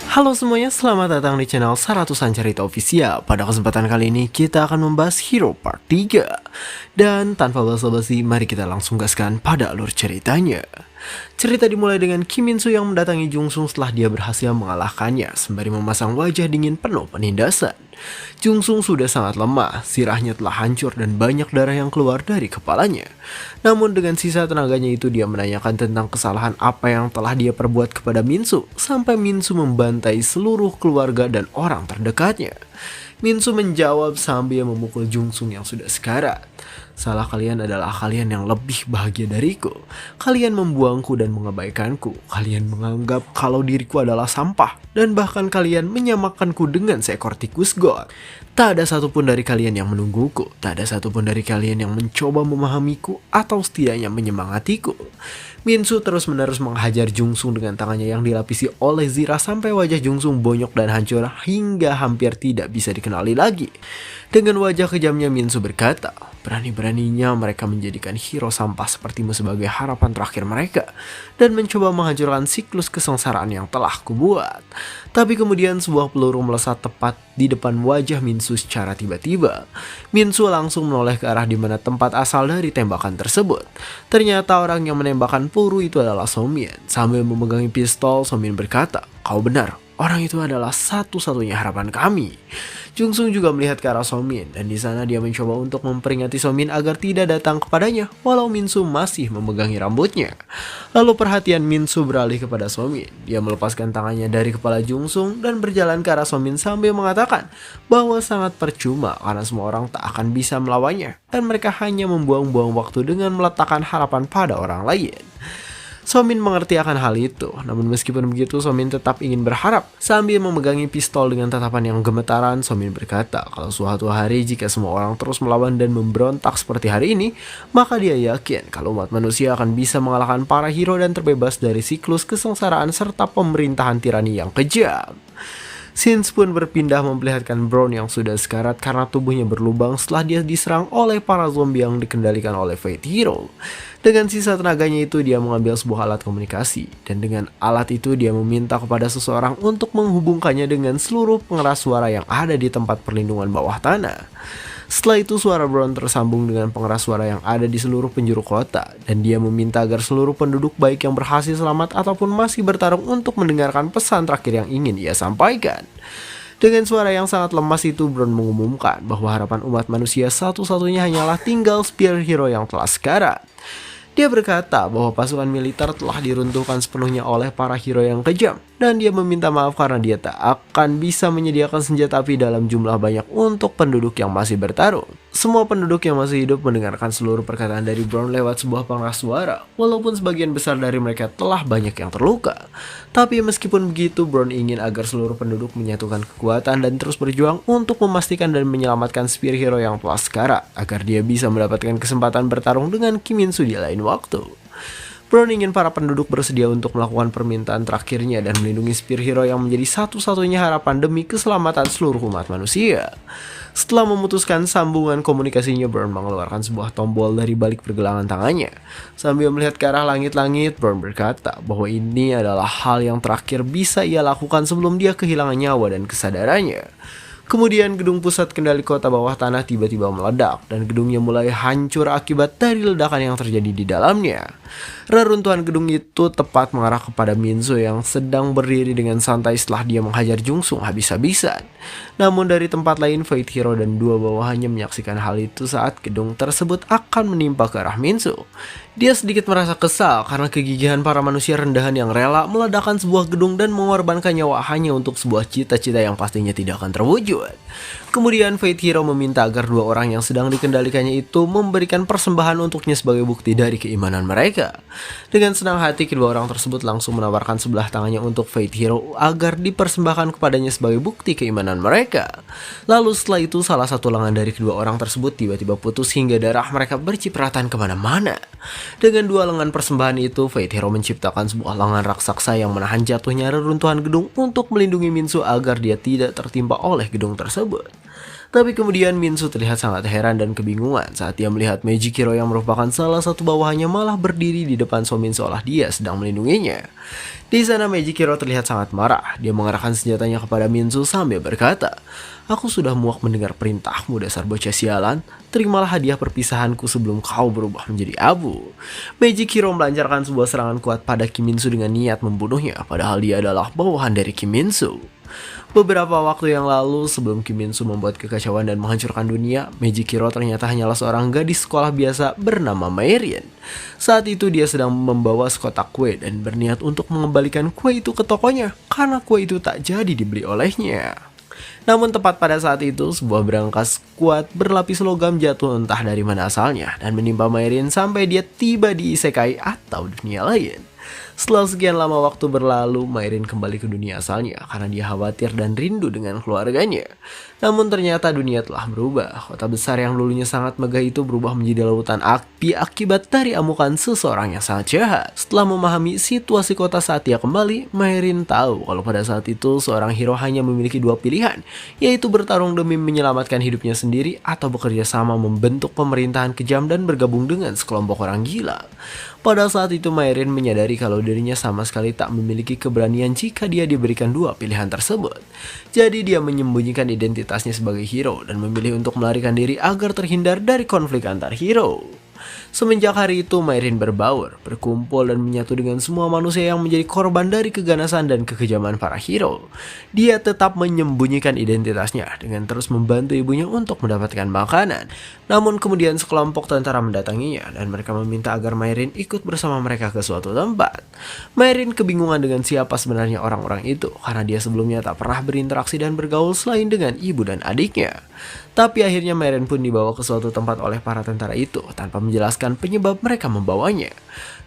Halo semuanya, selamat datang di channel Saratusan Cerita Official. Pada kesempatan kali ini kita akan membahas Hero Part 3. Dan tanpa basa-basi, mari kita langsung gaskan pada alur ceritanya. Cerita dimulai dengan Kim Min Soo yang mendatangi Jung Sung setelah dia berhasil mengalahkannya sembari memasang wajah dingin penuh penindasan. Jung Sung sudah sangat lemah, sirahnya telah hancur dan banyak darah yang keluar dari kepalanya. Namun dengan sisa tenaganya itu dia menanyakan tentang kesalahan apa yang telah dia perbuat kepada Min Soo sampai Min Soo membantai seluruh keluarga dan orang terdekatnya. Min Soo menjawab sambil memukul Jung Sung yang sudah sekarat. Salah kalian adalah kalian yang lebih bahagia dariku. Kalian membuangku dan mengabaikanku. Kalian menganggap kalau diriku adalah sampah. Dan bahkan kalian menyamakanku dengan seekor tikus god. Tak ada satupun dari kalian yang menungguku. Tak ada satupun dari kalian yang mencoba memahamiku atau setidaknya menyemangatiku. Min Soo terus-menerus menghajar Jung Sung dengan tangannya yang dilapisi oleh zirah sampai wajah Jung Sung bonyok dan hancur hingga hampir tidak bisa dikenali lagi. Dengan wajah kejamnya Min Soo berkata, berani-beraninya mereka menjadikan hero sampah sepertimu sebagai harapan terakhir mereka dan mencoba menghancurkan siklus kesengsaraan yang telah kubuat. Tapi kemudian sebuah peluru melesat tepat di depan wajah Min Soo secara tiba-tiba. Min Soo langsung menoleh ke arah di mana tempat asal dari tembakan tersebut. Ternyata orang yang menembakkan peluru itu adalah So Min. Sambil memegangi pistol, So Min berkata, "Kau benar, orang itu adalah satu-satunya harapan kami." Jung Sung juga melihat ke arah So Min dan di sana dia mencoba untuk memperingati So Min agar tidak datang kepadanya walau Min Soo masih memegangi rambutnya. Lalu perhatian Min Soo beralih kepada So Min. Dia melepaskan tangannya dari kepala Jung Sung dan berjalan ke arah So Min sambil mengatakan bahwa sangat percuma karena semua orang tak akan bisa melawannya dan mereka hanya membuang-buang waktu dengan meletakkan harapan pada orang lain. So Min mengerti akan hal itu, namun meskipun begitu So Min tetap ingin berharap. Sambil memegangi pistol dengan tatapan yang gemetaran, So Min berkata kalau suatu hari jika semua orang terus melawan dan memberontak seperti hari ini, maka dia yakin kalau umat manusia akan bisa mengalahkan para hero dan terbebas dari siklus kesengsaraan serta pemerintahan tirani yang kejam. Sins pun berpindah memperlihatkan Brown yang sudah sekarat karena tubuhnya berlubang setelah dia diserang oleh para zombie yang dikendalikan oleh Fate Hero. Dengan sisa tenaganya itu dia mengambil sebuah alat komunikasi dan dengan alat itu dia meminta kepada seseorang untuk menghubungkannya dengan seluruh pengeras suara yang ada di tempat perlindungan bawah tanah. Setelah itu suara Brown tersambung dengan pengeras suara yang ada di seluruh penjuru kota dan dia meminta agar seluruh penduduk baik yang berhasil selamat ataupun masih bertarung untuk mendengarkan pesan terakhir yang ingin ia sampaikan. Dengan suara yang sangat lemas itu Brown mengumumkan bahwa harapan umat manusia satu-satunya hanyalah tinggal Spear Hero yang telah sekarat. Dia berkata bahwa pasukan militer telah diruntuhkan sepenuhnya oleh para hero yang kejam dan dia meminta maaf karena dia tak akan bisa menyediakan senjata api dalam jumlah banyak untuk penduduk yang masih bertarung. Semua penduduk yang masih hidup mendengarkan seluruh perkataan dari Brown lewat sebuah pengeras suara, walaupun sebagian besar dari mereka telah banyak yang terluka. Tapi meskipun begitu, Brown ingin agar seluruh penduduk menyatukan kekuatan dan terus berjuang untuk memastikan dan menyelamatkan Spear Hero yang telah sekarat, agar dia bisa mendapatkan kesempatan bertarung dengan Kim Min Soo di lain waktu. Brown ingin para penduduk bersedia untuk melakukan permintaan terakhirnya dan melindungi Spear Hero yang menjadi satu-satunya harapan demi keselamatan seluruh umat manusia. Setelah memutuskan sambungan komunikasinya, Brown mengeluarkan sebuah tombol dari balik pergelangan tangannya. Sambil melihat ke arah langit-langit, Brown berkata bahwa ini adalah hal yang terakhir bisa ia lakukan sebelum dia kehilangan nyawa dan kesadarannya. Kemudian gedung pusat kendali kota bawah tanah tiba-tiba meledak dan gedungnya mulai hancur akibat dari ledakan yang terjadi di dalamnya. Reruntuhan gedung itu tepat mengarah kepada Min Soo yang sedang berdiri dengan santai setelah dia menghajar Jung Sung habis-habisan. Namun dari tempat lain Fate Hero dan dua bawahannya menyaksikan hal itu saat gedung tersebut akan menimpa ke arah Min Soo. Dia sedikit merasa kesal karena kegigihan para manusia rendahan yang rela meledakkan sebuah gedung dan mengorbankan nyawa hanya untuk sebuah cita-cita yang pastinya tidak akan terwujud. Kemudian Fate Hero meminta agar dua orang yang sedang dikendalikannya itu memberikan persembahan untuknya sebagai bukti dari keimanan mereka. Dengan senang hati kedua orang tersebut langsung menawarkan sebelah tangannya untuk Fate Hero agar dipersembahkan kepadanya sebagai bukti keimanan mereka. Lalu setelah itu salah satu lengan dari kedua orang tersebut tiba-tiba putus hingga darah mereka bercipratan kemana-mana. Dengan dua lengan persembahan itu, Fate Hero menciptakan sebuah lengan raksasa yang menahan jatuhnya reruntuhan gedung untuk melindungi Min Soo agar dia tidak tertimpa oleh gedung tersebut. Tapi kemudian Minsu terlihat sangat heran dan kebingungan saat dia melihat Magic Hero yang merupakan salah satu bawahannya malah berdiri di depan Somin seolah dia sedang melindunginya. Di sana Magic Hero terlihat sangat marah. Dia mengarahkan senjatanya kepada Minsu sambil berkata, "Aku sudah muak mendengar perintahmu dasar bocah sialan. Terimalah hadiah perpisahanku sebelum kau berubah menjadi abu." Magic Hero melancarkan sebuah serangan kuat pada Kiminsu dengan niat membunuhnya, padahal dia adalah bawahan dari Kiminsu. Beberapa waktu yang lalu, sebelum Kiminsu membuat kekacauan dan menghancurkan dunia, Magic Hero ternyata hanyalah seorang gadis sekolah biasa bernama Mairin. Saat itu dia sedang membawa sekotak kue dan berniat untuk mengembalikan kue itu ke tokonya, karena kue itu tak jadi dibeli olehnya. Namun tepat pada saat itu, sebuah berangkas kuat berlapis logam jatuh entah dari mana asalnya dan menimpa Mairin sampai dia tiba di isekai atau dunia lain. Setelah sekian lama waktu berlalu, Mairin kembali ke dunia asalnya karena dia khawatir dan rindu dengan keluarganya. Namun ternyata dunia telah berubah. Kota besar yang dulunya sangat megah itu berubah menjadi lautan api akibat dari amukan seseorang yang sangat jahat. Setelah memahami situasi kota saat dia kembali, Mairin tahu kalau pada saat itu seorang hero hanya memiliki dua pilihan, yaitu bertarung demi menyelamatkan hidupnya sendiri atau bekerja sama membentuk pemerintahan kejam dan bergabung dengan sekelompok orang gila. Pada saat itu Mairin menyadari kalau dirinya sama sekali tak memiliki keberanian jika dia diberikan dua pilihan tersebut. Jadi dia menyembunyikan identitasnya sebagai hero dan memilih untuk melarikan diri agar terhindar dari konflik antar hero. Semenjak hari itu Mairin berbaur, berkumpul dan menyatu dengan semua manusia yang menjadi korban dari keganasan dan kekejaman para hero. Dia tetap menyembunyikan identitasnya dengan terus membantu ibunya untuk mendapatkan makanan. Namun kemudian sekelompok tentara mendatanginya dan mereka meminta agar Mairin ikut bersama mereka ke suatu tempat. Mairin kebingungan dengan siapa sebenarnya orang-orang itu karena dia sebelumnya tak pernah berinteraksi dan bergaul selain dengan ibu dan adiknya. Tapi akhirnya Mairin pun dibawa ke suatu tempat oleh para tentara itu tanpa menjelaskan penyebab mereka membawanya.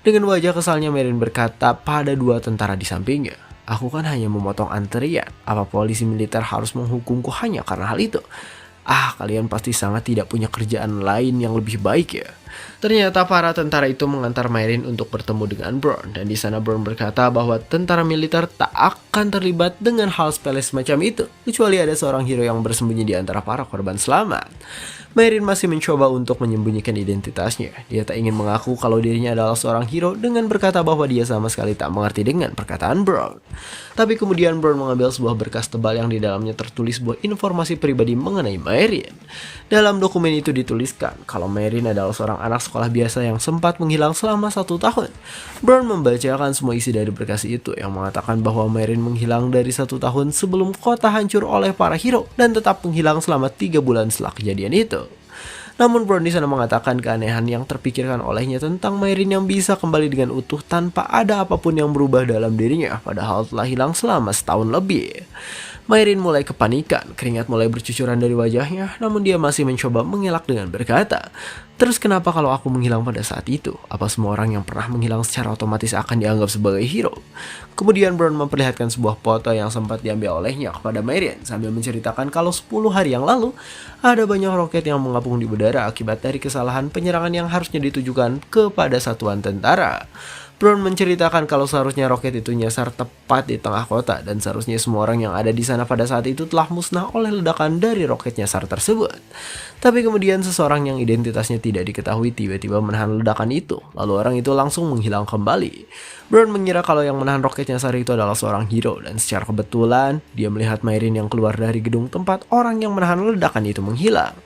Dengan wajah kesalnya Mairin berkata pada dua tentara di sampingnya, "Aku kan hanya memotong antrian, apa polisi militer harus menghukumku hanya karena hal itu? Kalian pasti sangat tidak punya kerjaan lain yang lebih baik ya." Ternyata para tentara itu mengantar Mairin untuk bertemu dengan Brown, dan di sana Brown berkata bahwa tentara militer tak akan terlibat dengan hal sepele semacam itu, kecuali ada seorang hero yang bersembunyi di antara para korban selamat. Mairin masih mencoba untuk menyembunyikan identitasnya. Dia tak ingin mengaku kalau dirinya adalah seorang hero dengan berkata bahwa dia sama sekali tak mengerti dengan perkataan Brown. Tapi kemudian Brown mengambil sebuah berkas tebal yang di dalamnya tertulis sebuah informasi pribadi mengenai Mairin. Dalam dokumen itu dituliskan kalau Mairin adalah seorang anak sekolah biasa yang sempat menghilang selama 1 tahun. Brown membacakan semua isi dari berkas itu yang mengatakan bahwa Mairin menghilang dari 1 tahun sebelum kota hancur oleh para hero dan tetap menghilang selama 3 bulan setelah kejadian itu. Namun Brown di sana mengatakan keanehan yang terpikirkan olehnya tentang Mairin yang bisa kembali dengan utuh tanpa ada apapun yang berubah dalam dirinya, padahal telah hilang selama 1 tahun lebih. Mairin mulai kepanikan, keringat mulai bercucuran dari wajahnya, namun dia masih mencoba mengelak dengan berkata, "Terus kenapa kalau aku menghilang pada saat itu? Apa semua orang yang pernah menghilang secara otomatis akan dianggap sebagai hero?" Kemudian Brown memperlihatkan sebuah foto yang sempat diambil olehnya kepada Mairin sambil menceritakan kalau 10 hari yang lalu ada banyak roket yang mengapung di udara akibat dari kesalahan penyerangan yang harusnya ditujukan kepada satuan tentara. Brown menceritakan kalau seharusnya roket itu nyasar tepat di tengah kota dan seharusnya semua orang yang ada di sana pada saat itu telah musnah oleh ledakan dari roket nyasar tersebut. Tapi kemudian seseorang yang identitasnya tidak diketahui tiba-tiba menahan ledakan itu, lalu orang itu langsung menghilang kembali. Brown mengira kalau yang menahan roket nyasar itu adalah seorang hero dan secara kebetulan dia melihat Mairin yang keluar dari gedung tempat orang yang menahan ledakan itu menghilang.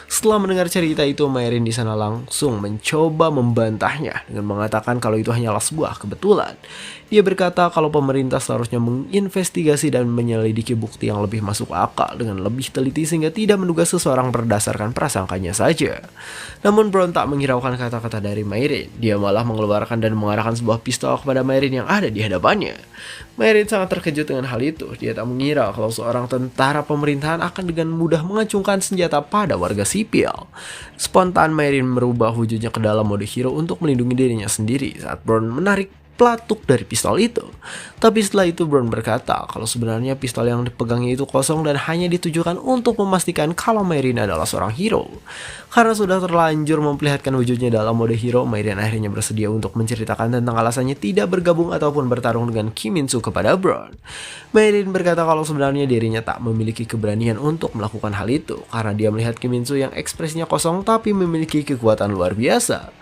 Setelah mendengar cerita itu, Mairin di sana langsung mencoba membantahnya dengan mengatakan kalau itu hanyalah sebuah kebetulan. Dia berkata kalau pemerintah seharusnya menginvestigasi dan menyelidiki bukti yang lebih masuk akal dengan lebih teliti sehingga tidak menduga seseorang berdasarkan prasangkanya saja. Namun Brown tak menghiraukan kata-kata dari Mairin. Dia malah mengeluarkan dan mengarahkan sebuah pistol kepada Mairin yang ada di hadapannya. Mairin sangat terkejut dengan hal itu. Dia tak mengira kalau seorang tentara pemerintahan akan dengan mudah mengacungkan senjata pada warga sipil. Spontan Mairin merubah wujudnya ke dalam mode hero untuk melindungi dirinya sendiri saat Brown menarik pelatuk dari pistol itu. Tapi setelah itu Brown berkata kalau sebenarnya pistol yang dipegangnya itu kosong dan hanya ditujukan untuk memastikan kalau Mayrin adalah seorang hero. Karena sudah terlanjur memperlihatkan wujudnya dalam mode hero, Mayrin akhirnya bersedia untuk menceritakan tentang alasannya tidak bergabung ataupun bertarung dengan Kim Min Soo kepada Brown. Mayrin berkata kalau sebenarnya dirinya tak memiliki keberanian untuk melakukan hal itu karena dia melihat Kim Min Soo yang ekspresinya kosong tapi memiliki kekuatan luar biasa.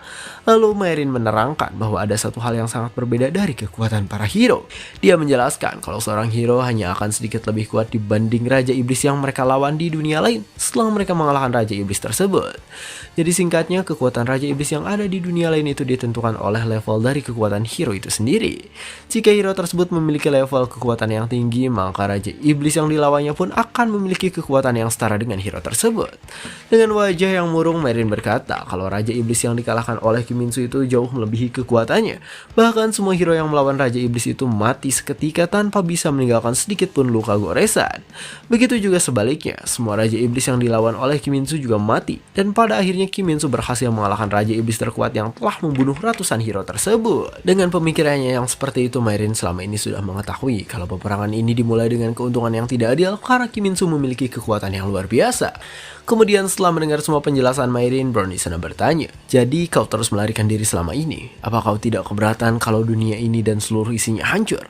Lalu Mayrin menerangkan bahwa ada satu hal yang sangat berbeda dari kekuatan para hero. Dia menjelaskan kalau seorang hero hanya akan sedikit lebih kuat dibanding Raja Iblis yang mereka lawan di dunia lain setelah mereka mengalahkan Raja Iblis tersebut. Jadi singkatnya, kekuatan Raja Iblis yang ada di dunia lain itu ditentukan oleh level dari kekuatan hero itu sendiri. Jika hero tersebut memiliki level kekuatan yang tinggi, maka Raja Iblis yang dilawannya pun akan memiliki kekuatan yang setara dengan hero tersebut. Dengan wajah yang murung, Mayrin berkata kalau Raja Iblis yang dikalahkan oleh Kim Min Soo itu jauh melebihi kekuatannya. Bahkan semua hero yang melawan Raja Iblis itu mati seketika tanpa bisa meninggalkan sedikit pun luka goresan. Begitu juga sebaliknya, semua Raja Iblis yang dilawan oleh Kim Min Soo juga mati. Dan pada akhirnya Kim Min Soo berhasil mengalahkan Raja Iblis terkuat yang telah membunuh ratusan hero tersebut. Dengan pemikirannya yang seperti itu, Mayrin selama ini sudah mengetahui kalau peperangan ini dimulai dengan keuntungan yang tidak adil karena Kim Min Soo memiliki kekuatan yang luar biasa. Kemudian setelah mendengar semua penjelasan Mayrin, Brown di sana bertanya, jadi kau terus melarikan diri selama ini? Apa kau tidak keberatan kalau dunia ini dan seluruh isinya hancur?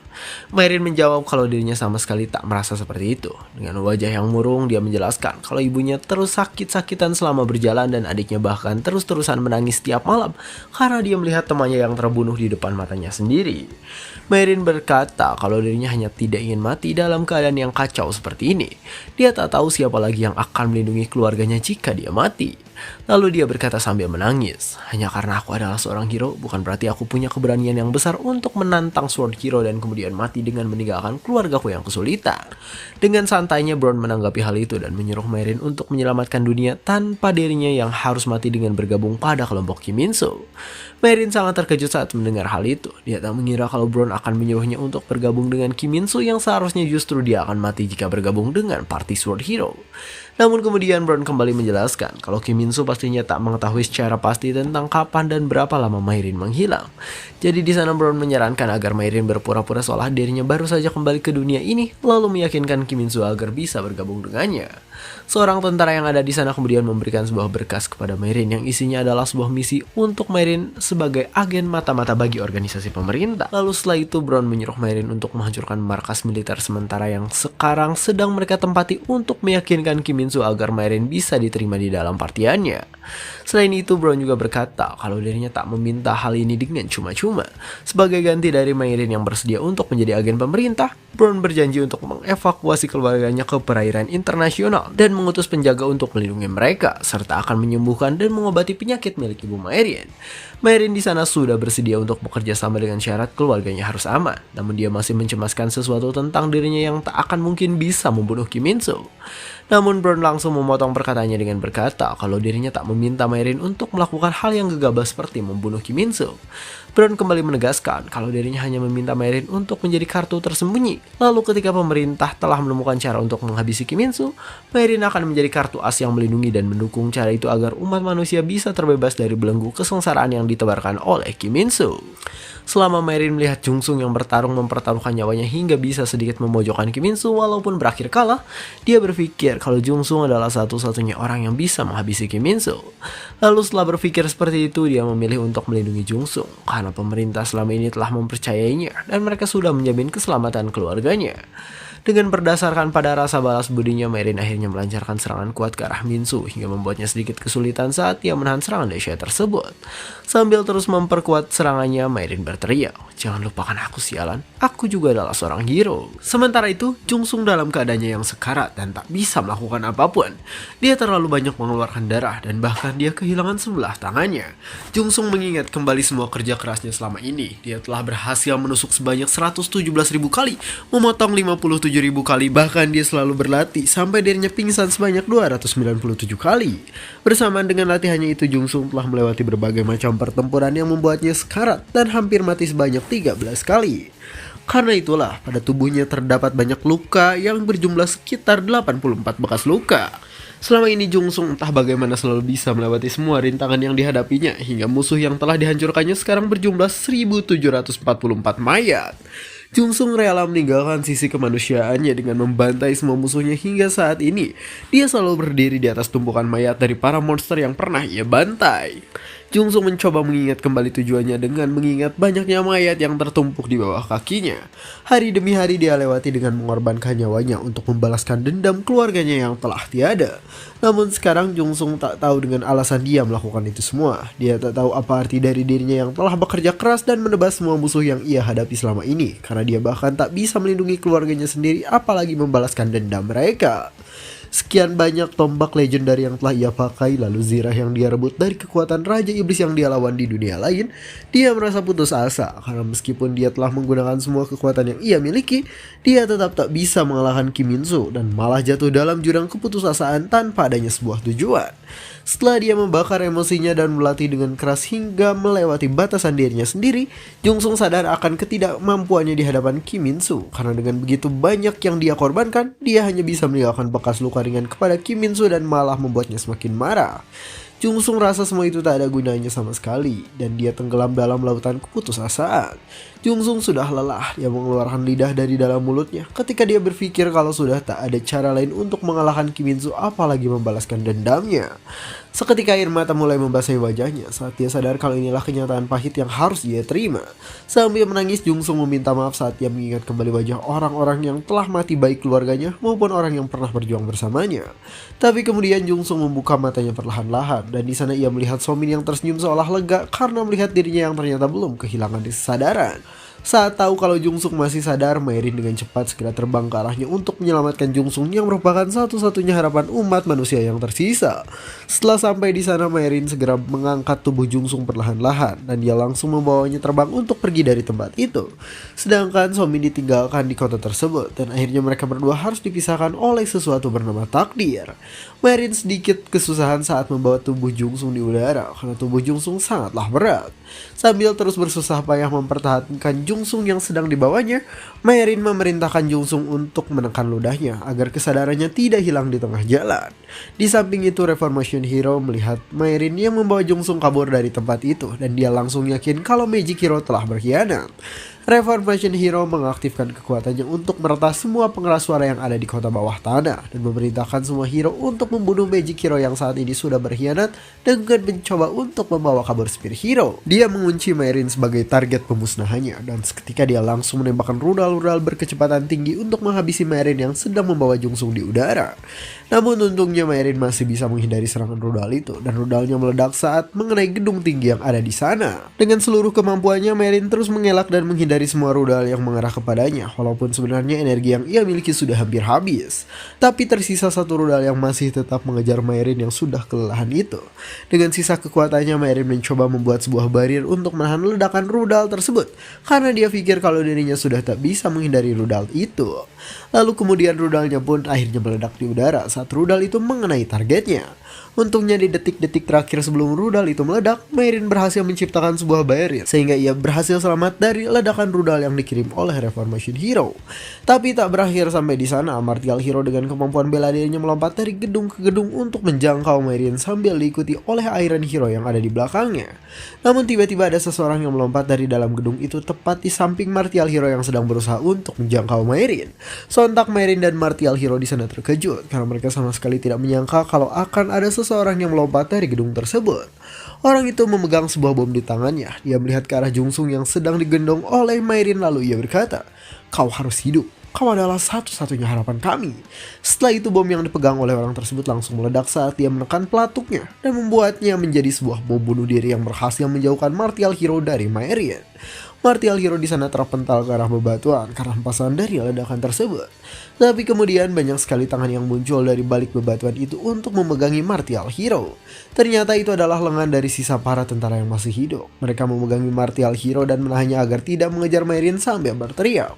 Mayrin menjawab kalau dirinya sama sekali tak merasa seperti itu. Dengan wajah yang murung, dia menjelaskan kalau ibunya terus sakit-sakitan selama berjalan dan adiknya bahkan terus-terusan menangis setiap malam karena dia melihat temannya yang terbunuh di depan matanya sendiri. Mayrin berkata kalau dirinya hanya tidak ingin mati dalam keadaan yang kacau seperti ini. Dia tak tahu siapa lagi yang akan melindungi keluarganya jika dia mati. Lalu dia berkata sambil menangis, hanya karena aku adalah seorang hero bukan berarti aku punya keberanian yang besar untuk menantang Sword Hero dan kemudian mati dengan meninggalkan keluargaku yang kesulitan. Dengan santainya Brown menanggapi hal itu dan menyuruh Mayrin untuk menyelamatkan dunia tanpa dirinya yang harus mati dengan bergabung pada kelompok Kim Min Soo. Mayrin sangat terkejut saat mendengar hal itu. Dia tak mengira kalau Brown akan menyuruhnya untuk bergabung dengan Kim Min Soo yang seharusnya justru dia akan mati jika bergabung dengan party Sword Hero. Namun kemudian Brown kembali menjelaskan kalau Kim Min Soo pastinya tak mengetahui secara pasti tentang kapan dan berapa lama Mayrin menghilang. Jadi di sana Brown menyarankan agar Mayrin berpura-pura seolah dirinya baru saja kembali ke dunia ini, lalu meyakinkan Kim Min Soo agar bisa bergabung dengannya. Seorang tentara yang ada di sana kemudian memberikan sebuah berkas kepada Mayrin yang isinya adalah sebuah misi untuk Mayrin sebagai agen mata-mata bagi organisasi pemerintah. Lalu setelah itu Brown menyuruh Mayrin untuk menghancurkan markas militer sementara yang sekarang sedang mereka tempati untuk meyakinkan Kim Min Soo agar Mayrin bisa diterima di dalam partiannya. Selain itu Brown juga berkata kalau dirinya tak meminta hal ini dengan cuma-cuma. Sebagai ganti dari Mayrin yang bersedia untuk menjadi agen pemerintah, Brown berjanji untuk mengevakuasi keluarganya ke perairan internasional dan mengutus penjaga untuk melindungi mereka serta akan menyembuhkan dan mengobati penyakit milik ibu Mayrin. Mayrin di sana sudah bersedia untuk bekerja sama dengan syarat keluarganya harus aman, namun dia masih mencemaskan sesuatu tentang dirinya yang tak akan mungkin bisa membunuh Kim Min Soo. Namun Brown langsung memotong perkataannya dengan berkata kalau dirinya tak meminta Mayrin untuk melakukan hal yang gegabah seperti membunuh Kim Min Soo. Brown kembali menegaskan kalau dirinya hanya meminta Mayrin untuk menjadi kartu tersembunyi. Lalu ketika pemerintah telah menemukan cara untuk menghabisi Kim Min Soo, Mayrin akan menjadi kartu as yang melindungi dan mendukung cara itu agar umat manusia bisa terbebas dari belenggu kesengsaraan yang ditebarkan oleh Kim Min Soo. Selama Mayrin melihat Jung Sung yang bertarung mempertaruhkan nyawanya hingga bisa sedikit memojokkan Kim Min Soo walaupun berakhir kalah, dia berpikir kalau Jung Sung adalah satu-satunya orang yang bisa menghabisi Kim Min Soo. Lalu setelah berpikir seperti itu, dia memilih untuk melindungi Jung Sung karena pemerintah selama ini telah mempercayainya dan mereka sudah menjamin keselamatan keluarganya. Dengan berdasarkan pada rasa balas budinya, Mayrin akhirnya melancarkan serangan kuat ke arah Min Soo hingga membuatnya sedikit kesulitan saat ia menahan serangan dahsyat tersebut. Sambil terus memperkuat serangannya, Mayrin berteriak, "Jangan lupakan aku sialan, aku juga adalah seorang hero." Sementara itu, Jung Sung dalam keadaannya yang sekarat dan tak bisa melakukan apapun. Dia terlalu banyak mengeluarkan darah dan bahkan dia kehilangan sebelah tangannya. Jung Sung mengingat kembali semua kerja kerasnya selama ini. Dia telah berhasil menusuk sebanyak 117.000 kali, memotong 57.000 kali, bahkan dia selalu berlatih sampai dirinya pingsan sebanyak 297 kali. Bersamaan dengan latihannya itu, Jung Sung telah melewati berbagai macam pertempuran yang membuatnya sekarat dan hampir mati sebanyak 13 kali. Karena itulah pada tubuhnya terdapat banyak luka yang berjumlah sekitar 84 bekas luka. Selama ini Jung Sung entah bagaimana selalu bisa melewati semua rintangan yang dihadapinya hingga musuh yang telah dihancurkannya sekarang berjumlah 1744 mayat. Jung Sung rela meninggalkan sisi kemanusiaannya dengan membantai semua musuhnya hingga saat ini. Dia selalu berdiri di atas tumpukan mayat dari para monster yang pernah ia bantai. Jung Sung mencoba mengingat kembali tujuannya dengan mengingat banyaknya mayat yang tertumpuk di bawah kakinya. Hari demi hari dia lewati dengan mengorbankan nyawanya untuk membalaskan dendam keluarganya yang telah tiada. Namun sekarang Jung Sung tak tahu dengan alasan dia melakukan itu semua. Dia tak tahu apa arti dari dirinya yang telah bekerja keras dan menebas semua musuh yang ia hadapi selama ini. Karena dia bahkan tak bisa melindungi keluarganya sendiri apalagi membalaskan dendam mereka. Sekian banyak tombak legendary yang telah ia pakai, lalu zirah yang dia rebut dari kekuatan Raja Iblis yang dia lawan di dunia lain, dia merasa putus asa karena meskipun dia telah menggunakan semua kekuatan yang ia miliki, dia tetap tak bisa mengalahkan Kim Min Soo dan malah jatuh dalam jurang keputusasaan tanpa adanya sebuah tujuan. Setelah dia membakar emosinya dan melatih dengan keras hingga melewati batasan dirinya sendiri, Jung Sung sadar akan ketidakmampuannya di hadapan Kim Min Soo. Karena dengan begitu banyak yang dia korbankan, dia hanya bisa meninggalkan bekas luka ringan kepada Kim Min Soo dan malah membuatnya semakin marah. Jung Sung rasa semua itu tak ada gunanya sama sekali dan dia tenggelam dalam lautan keputusasaan. Jung Sung sudah lelah, dia mengeluarkan lidah dari dalam mulutnya ketika dia berpikir kalau sudah tak ada cara lain untuk mengalahkan Kim Min Soo apalagi membalaskan dendamnya. Seketika air mata mulai membasahi wajahnya saat dia sadar kalau inilah kenyataan pahit yang harus dia terima. Sambil menangis, Jung Sung meminta maaf saat dia mengingat kembali wajah orang-orang yang telah mati baik keluarganya maupun orang yang pernah berjuang bersamanya. Tapi kemudian Jung Sung membuka matanya perlahan-lahan dan di sana ia melihat Somin yang tersenyum seolah lega karena melihat dirinya yang ternyata belum kehilangan kesadaran. Saat tahu kalau Jung Sung masih sadar, Maerin dengan cepat segera terbang ke arahnya untuk menyelamatkan Jung Sung yang merupakan satu-satunya harapan umat manusia yang tersisa. Setelah sampai di sana, Maerin segera mengangkat tubuh Jung Sung perlahan-lahan dan dia langsung membawanya terbang untuk pergi dari tempat itu. Sedangkan Somin ditinggalkan di kota tersebut dan akhirnya mereka berdua harus dipisahkan oleh sesuatu bernama takdir. Maerin sedikit kesusahan saat membawa tubuh Jung Sung di udara karena tubuh Jung Sung sangatlah berat. Sambil terus bersusah payah mempertahankan Jung Sung yang sedang dibawanya, Maerin memerintahkan Jung Sung untuk menekan ludahnya agar kesadarannya tidak hilang di tengah jalan. Di samping itu, Reformation Hero melihat Maerin yang membawa Jung Sung kabur dari tempat itu dan dia langsung yakin kalau Magic Hero telah berkhianat. Reformation Hero mengaktifkan kekuatannya untuk meretas semua pengeras suara yang ada di kota bawah tanah dan memerintahkan semua hero untuk membunuh Magic Hero yang saat ini sudah berkhianat dengan mencoba untuk membawa kabur Spear Hero. Dia mengunci Maerin sebagai target pemusnahannya dan seketika dia langsung menembakkan rudal-rudal berkecepatan tinggi untuk menghabisi Maerin yang sedang membawa Jung Sung di udara. Namun untungnya Maerin masih bisa menghindari serangan rudal itu dan rudalnya meledak saat mengenai gedung tinggi yang ada di sana. Dengan seluruh kemampuannya, Maerin terus mengelak dan menghindari semua rudal yang mengarah kepadanya, walaupun sebenarnya energi yang ia miliki sudah hampir habis. Tapi tersisa satu rudal yang masih tetap mengejar Maerin yang sudah kelelahan itu. Dengan sisa kekuatannya, Maerin mencoba membuat sebuah barrier untuk menahan ledakan rudal tersebut, karena dia pikir kalau dirinya sudah tak bisa menghindari rudal itu. Lalu kemudian rudalnya pun akhirnya meledak di udara saat rudal itu mengenai targetnya. Untungnya di detik-detik terakhir sebelum rudal itu meledak, Maerin berhasil menciptakan sebuah barrier sehingga ia berhasil selamat dari ledakan rudal yang dikirim oleh Reformation Hero. Tapi tak berakhir sampai di sana, Martial Hero dengan kemampuan bela dirinya melompat dari gedung ke gedung untuk menjangkau Maerin sambil diikuti oleh Iron Hero yang ada di belakangnya. Namun tiba-tiba ada seseorang yang melompat dari dalam gedung itu tepat di samping Martial Hero yang sedang berusaha untuk menjangkau Maerin. Sontak Maerin dan Martial Hero di sana terkejut karena mereka sama sekali tidak menyangka kalau akan ada seseorang yang melompat dari gedung tersebut. Orang itu memegang sebuah bom di tangannya. Dia melihat ke arah Jung Sung yang sedang digendong oleh Maerin lalu ia berkata, "Kau harus hidup. Kau adalah satu-satunya harapan kami." Setelah itu bom yang dipegang oleh orang tersebut langsung meledak saat dia menekan pelatuknya dan membuatnya menjadi sebuah bom bunuh diri yang berhasil menjauhkan Martial Hero dari Maerin. Martial Hero di sana terpental ke arah bebatuan karena hempasan dari ledakan tersebut. Tapi kemudian banyak sekali tangan yang muncul dari balik bebatuan itu untuk memegangi Martial Hero. Ternyata itu adalah lengan dari sisa para tentara yang masih hidup. Mereka memegangi Martial Hero dan menahannya agar tidak mengejar Maerin sambil berteriak,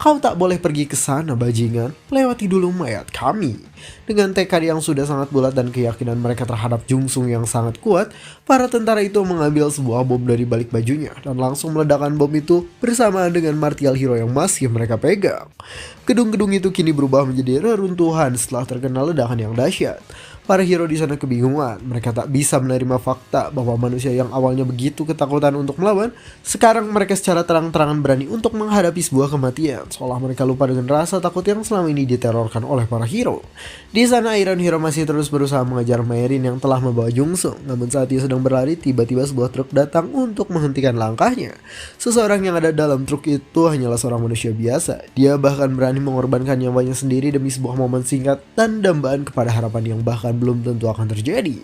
"Kau tak boleh pergi ke sana, bajingan. Lewati dulu mayat kami." Dengan tekad yang sudah sangat bulat dan keyakinan mereka terhadap Jung Sung yang sangat kuat, para tentara itu mengambil sebuah bom dari balik bajunya dan langsung meledakkan bom itu bersamaan dengan Martial Hero yang masih mereka pegang. Gedung-gedung itu kini berubah menjadi reruntuhan setelah terkena ledakan yang dahsyat. Para hero di sana kebingungan. Mereka tak bisa menerima fakta bahwa manusia yang awalnya begitu ketakutan untuk melawan, sekarang mereka secara terang-terangan berani untuk menghadapi sebuah kematian, seolah mereka lupa dengan rasa takut yang selama ini diterorkan oleh para hero. Di sana Iron Hero masih terus berusaha mengejar Merin yang telah membawa Jungsung. Namun saat dia sedang berlari, tiba-tiba sebuah truk datang untuk menghentikan langkahnya. Seseorang yang ada dalam truk itu hanyalah seorang manusia biasa. Dia bahkan berani mengorbankan nyawanya sendiri demi sebuah momen singkat dan dambaan kepada harapan yang bahkan belum tentu akan terjadi.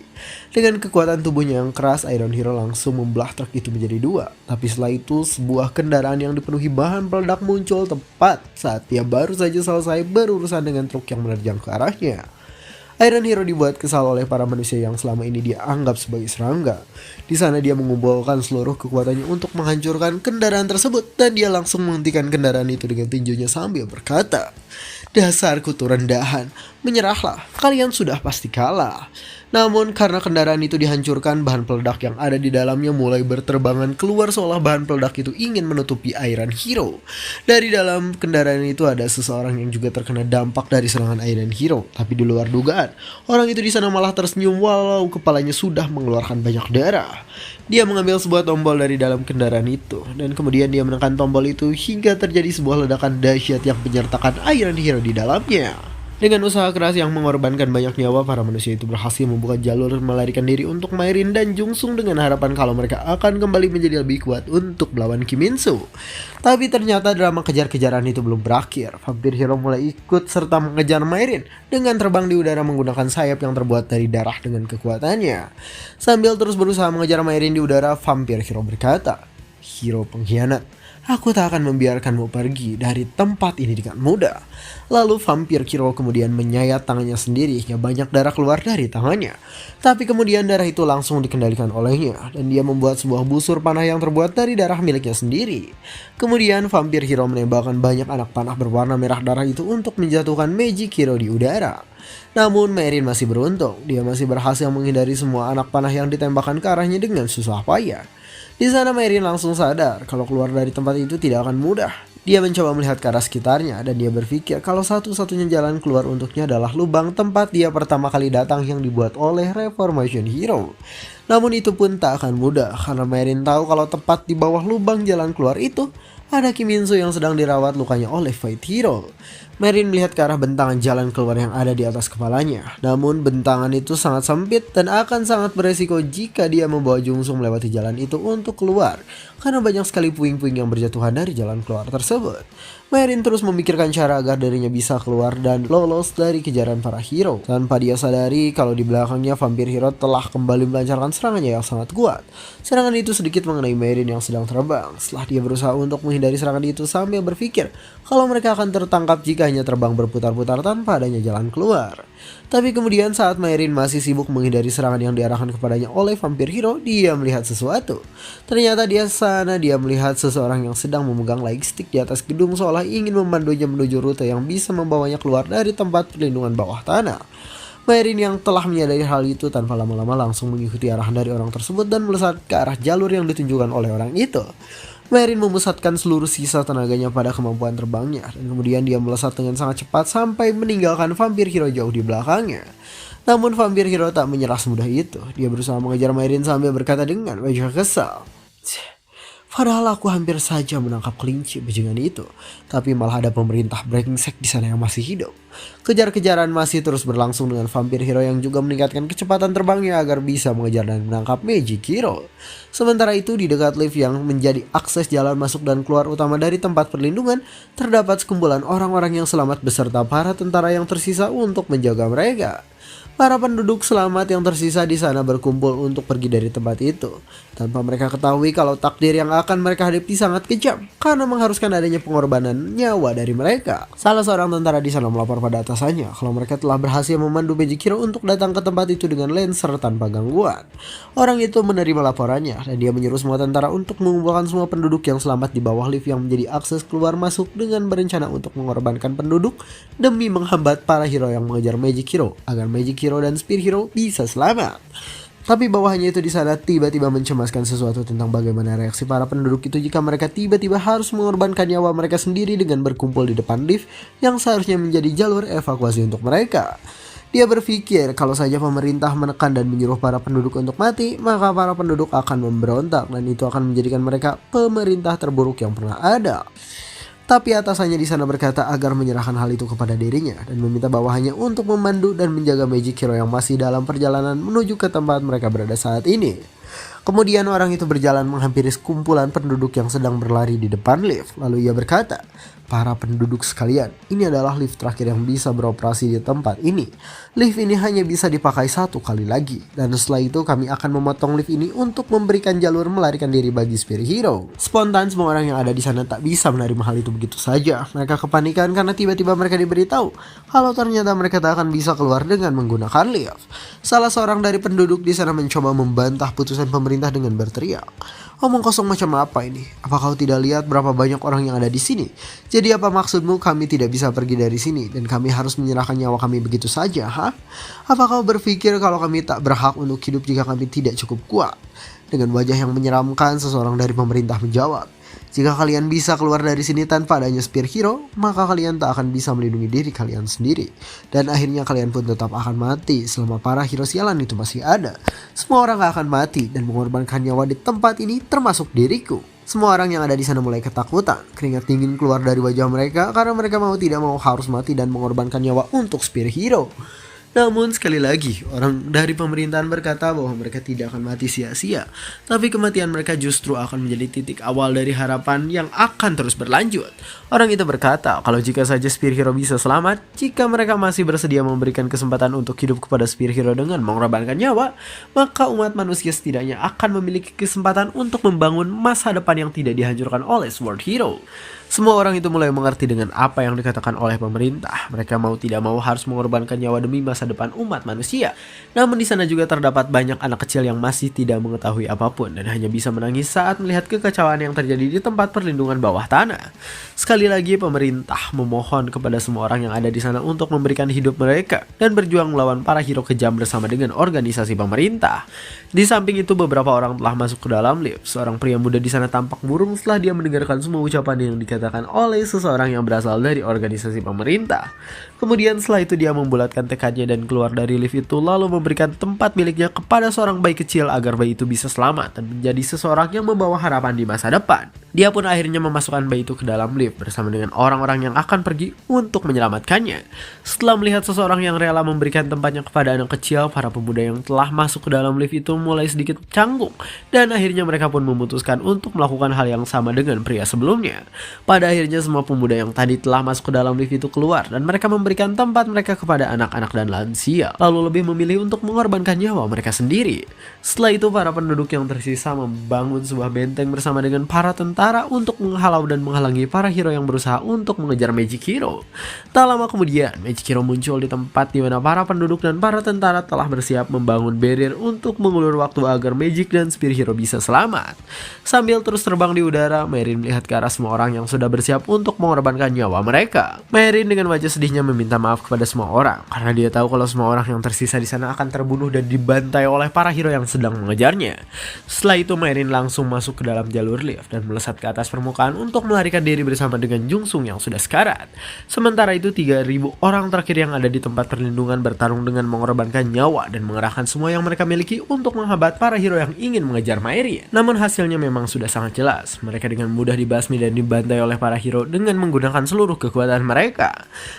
Dengan kekuatan tubuhnya yang keras, Iron Hero langsung membelah truk itu menjadi dua. Tapi setelah itu, sebuah kendaraan yang dipenuhi bahan peledak muncul tepat saat dia baru saja selesai berurusan dengan truk yang menerjang ke arahnya. Iron Hero dibuat kesal oleh para manusia yang selama ini dia anggap sebagai serangga. Di sana dia mengumpulkan seluruh kekuatannya untuk menghancurkan kendaraan tersebut, dan dia langsung menghentikan kendaraan itu dengan tinjunya sambil berkata, "Dasar kutu rendahan, menyerahlah, kalian sudah pasti kalah." Namun karena kendaraan itu dihancurkan, bahan peledak yang ada di dalamnya mulai berterbangan keluar seolah bahan peledak itu ingin menutupi Iron Hero. Dari dalam kendaraan itu ada seseorang yang juga terkena dampak dari serangan Iron Hero. Tapi di luar dugaan, orang itu di sana malah tersenyum walau kepalanya sudah mengeluarkan banyak darah. Dia mengambil sebuah tombol dari dalam kendaraan itu, dan kemudian dia menekan tombol itu hingga terjadi sebuah ledakan dahsyat yang menyertakan Iron Hero di dalamnya. Dengan usaha keras yang mengorbankan banyak nyawa, para manusia itu berhasil membuka jalur melarikan diri untuk Merin dan Jungsung dengan harapan kalau mereka akan kembali menjadi lebih kuat untuk melawan Kiminsu. Tapi ternyata drama kejar-kejaran itu belum berakhir. Vampir Hero mulai ikut serta mengejar Merin dengan terbang di udara menggunakan sayap yang terbuat dari darah dengan kekuatannya. Sambil terus berusaha mengejar Merin di udara, Vampir Hero berkata, "Hero pengkhianat, aku tak akan membiarkanmu pergi dari tempat ini dengan mudah." Lalu Vampir Hero kemudian menyayat tangannya sendiri hingga banyak darah keluar dari tangannya. Tapi kemudian darah itu langsung dikendalikan olehnya, dan dia membuat sebuah busur panah yang terbuat dari darah miliknya sendiri. Kemudian Vampir Hero menembakkan banyak anak panah berwarna merah darah itu untuk menjatuhkan Magic Hero di udara. Namun Merin masih beruntung, dia masih berhasil menghindari semua anak panah yang ditembakkan ke arahnya dengan susah payah. Di sana Merin langsung sadar kalau keluar dari tempat itu tidak akan mudah. Dia mencoba melihat ke arah sekitarnya dan dia berpikir kalau satu-satunya jalan keluar untuknya adalah lubang tempat dia pertama kali datang yang dibuat oleh Reformation Hero. Namun itu pun tak akan mudah karena Merin tahu kalau tepat di bawah lubang jalan keluar itu ada Kiminsu yang sedang dirawat lukanya oleh Fight Hero. Merin melihat ke arah bentangan jalan keluar yang ada di atas kepalanya. Namun bentangan itu sangat sempit dan akan sangat beresiko jika dia membawa Jungsung melewati jalan itu untuk keluar, karena banyak sekali puing-puing yang berjatuhan dari jalan keluar tersebut. Merin terus memikirkan cara agar dirinya bisa keluar dan lolos dari kejaran para hero. Tanpa dia sadari kalau di belakangnya Vampir Hero telah kembali melancarkan serangannya yang sangat kuat. Serangan itu sedikit mengenai Merin yang sedang terbang. Setelah dia berusaha untuk menghindari serangan itu sambil berpikir kalau mereka akan tertangkap jika hanya terbang berputar-putar tanpa adanya jalan keluar. Tapi kemudian saat Merin masih sibuk menghindari serangan yang diarahkan kepadanya oleh Vampir Hero, dia melihat sesuatu. Ternyata dia melihat seseorang yang sedang memegang lightstick di atas gedung seolah ingin memandunya menuju rute yang bisa membawanya keluar dari tempat perlindungan bawah tanah. Merin yang telah menyadari hal itu tanpa lama-lama langsung mengikuti arahan dari orang tersebut dan melesat ke arah jalur yang ditunjukkan oleh orang itu. Merin memusatkan seluruh sisa tenaganya pada kemampuan terbangnya, dan kemudian dia melesat dengan sangat cepat sampai meninggalkan Vampir Hero jauh di belakangnya. Namun Vampir Hero tak menyerah semudah itu. Dia berusaha mengejar Merin sambil berkata dengan wajah kesal, "Padahal aku hampir saja menangkap kelinci bajingan itu, tapi malah ada pemerintah Breaking Sect di sana yang masih hidup." Kejar-kejaran masih terus berlangsung dengan Vampir Hero yang juga meningkatkan kecepatan terbangnya agar bisa mengejar dan menangkap Magic Hero. Sementara itu di dekat lift yang menjadi akses jalan masuk dan keluar utama dari tempat perlindungan, terdapat sekumpulan orang-orang yang selamat beserta para tentara yang tersisa untuk menjaga mereka. Para penduduk selamat yang tersisa di sana berkumpul untuk pergi dari tempat itu, tanpa mereka ketahui kalau takdir yang akan mereka hadapi sangat kejam karena mengharuskan adanya pengorbanan nyawa dari mereka. Salah seorang tentara di sana melapor pada atasannya kalau mereka telah berhasil memandu Magic Hero untuk datang ke tempat itu dengan lancer tanpa gangguan. Orang itu menerima laporannya dan dia menyuruh semua tentara untuk mengumpulkan semua penduduk yang selamat di bawah lift yang menjadi akses keluar masuk dengan berencana untuk mengorbankan penduduk demi menghambat para hero yang mengejar Magic Hero agar Magic Hero dan Spear Hero bisa selamat. Tapi bawahannya itu di sana tiba-tiba mencemaskan sesuatu tentang bagaimana reaksi para penduduk itu jika mereka tiba-tiba harus mengorbankan nyawa mereka sendiri dengan berkumpul di depan lift yang seharusnya menjadi jalur evakuasi untuk mereka. Dia berpikir kalau saja pemerintah menekan dan menyuruh para penduduk untuk mati, maka para penduduk akan memberontak dan itu akan menjadikan mereka pemerintah terburuk yang pernah ada. Tapi atasannya di sana berkata agar menyerahkan hal itu kepada dirinya dan meminta bawahannya untuk memandu dan menjaga Magic Hero yang masih dalam perjalanan menuju ke tempat mereka berada saat ini. Kemudian orang itu berjalan menghampiri sekumpulan penduduk yang sedang berlari di depan lift. Lalu ia berkata, "Para penduduk sekalian, ini adalah lift terakhir yang bisa beroperasi di tempat ini. Lift ini hanya bisa dipakai 1 kali lagi. Dan setelah itu kami akan memotong lift ini untuk memberikan jalur melarikan diri bagi Spirit Hero." Spontan semua orang yang ada di sana tak bisa menerima hal itu begitu saja. Mereka kepanikan karena tiba-tiba mereka diberitahu kalau ternyata mereka tak akan bisa keluar dengan menggunakan lift. Salah seorang dari penduduk di sana mencoba membantah putusan pemerintah dengan berteriak, "Omong kosong macam apa ini? Apa kau tidak lihat berapa banyak orang yang ada di sini? Jadi apa maksudmu kami tidak bisa pergi dari sini dan kami harus menyerahkan nyawa kami begitu saja, ha? Apa kau berpikir kalau kami tak berhak untuk hidup jika kami tidak cukup kuat?" Dengan wajah yang menyeramkan, seseorang dari pemerintah menjawab, "Jika kalian bisa keluar dari sini tanpa adanya Spirit Hero, maka kalian tak akan bisa melindungi diri kalian sendiri. Dan akhirnya kalian pun tetap akan mati selama para hero sialan itu masih ada. Semua orang akan mati dan mengorbankan nyawa di tempat ini termasuk diriku." Semua orang yang ada di sana mulai ketakutan. Keringat dingin keluar dari wajah mereka karena mereka mau tidak mau harus mati dan mengorbankan nyawa untuk Spirit Hero. Namun sekali lagi, orang dari pemerintahan berkata bahwa mereka tidak akan mati sia-sia. Tapi kematian mereka justru akan menjadi titik awal dari harapan yang akan terus berlanjut. Orang itu berkata kalau jika saja Spirit Hero bisa selamat, jika mereka masih bersedia memberikan kesempatan untuk hidup kepada Spirit Hero dengan mengorbankan nyawa, maka umat manusia setidaknya akan memiliki kesempatan untuk membangun masa depan yang tidak dihancurkan oleh Sword Hero. Semua orang itu mulai mengerti dengan apa yang dikatakan oleh pemerintah. Mereka mau tidak mau harus mengorbankan nyawa demi masa depan umat manusia. Namun di sana juga terdapat banyak anak kecil yang masih tidak mengetahui apapun dan hanya bisa menangis saat melihat kekacauan yang terjadi di tempat perlindungan bawah tanah. Sekali lagi pemerintah memohon kepada semua orang yang ada di sana untuk memberikan hidup mereka dan berjuang melawan para hero kejam bersama dengan organisasi pemerintah. Di samping itu beberapa orang telah masuk ke dalam lift. Seorang pria muda di sana tampak murung setelah dia mendengarkan semua ucapan yang dikatakan oleh seseorang yang berasal dari organisasi pemerintah. Kemudian setelah itu dia membulatkan tekadnya dan keluar dari lift itu lalu memberikan tempat miliknya kepada seorang bayi kecil agar bayi itu bisa selamat dan menjadi seseorang yang membawa harapan di masa depan. Dia pun akhirnya memasukkan bayi itu ke dalam lift bersama dengan orang-orang yang akan pergi untuk menyelamatkannya. Setelah melihat seseorang yang rela memberikan tempatnya kepada anak kecil, para pemuda yang telah masuk ke dalam lift itu mulai sedikit canggung dan akhirnya mereka pun memutuskan untuk melakukan hal yang sama dengan pria sebelumnya. Pada akhirnya semua pemuda yang tadi telah masuk ke dalam lift itu keluar dan mereka memberikan tempat mereka kepada anak-anak dan lansia, lalu lebih memilih untuk mengorbankan nyawa mereka sendiri. Setelah itu para penduduk yang tersisa membangun sebuah benteng bersama dengan para tentara untuk menghalau dan menghalangi para hero yang berusaha untuk mengejar Magic Hero. Tak lama kemudian Magic Hero muncul di tempat di mana para penduduk dan para tentara telah bersiap membangun barrier untuk mengulur waktu agar Magic dan Spirit Hero bisa selamat. Sambil terus terbang di udara, Merin melihat ke arah semua orang yang sudah bersiap untuk mengorbankan nyawa mereka. Merin dengan wajah sedihnya meminta maaf kepada semua orang karena dia tahu kalau semua orang yang tersisa di sana akan terbunuh dan dibantai oleh para hero yang sedang mengejarnya. Setelah itu Merin langsung masuk ke dalam jalur lift dan melesat ke atas permukaan untuk melarikan diri bersama dengan Jungsung yang sudah sekarat. Sementara itu 3.000 orang terakhir yang ada di tempat perlindungan bertarung dengan mengorbankan nyawa dan mengerahkan semua yang mereka miliki untuk menghambat para hero yang ingin mengejar Merin. Namun hasilnya memang sudah sangat jelas. Mereka dengan mudah dibasmi dan dibantai oleh para hero dengan menggunakan seluruh kekuatan mereka.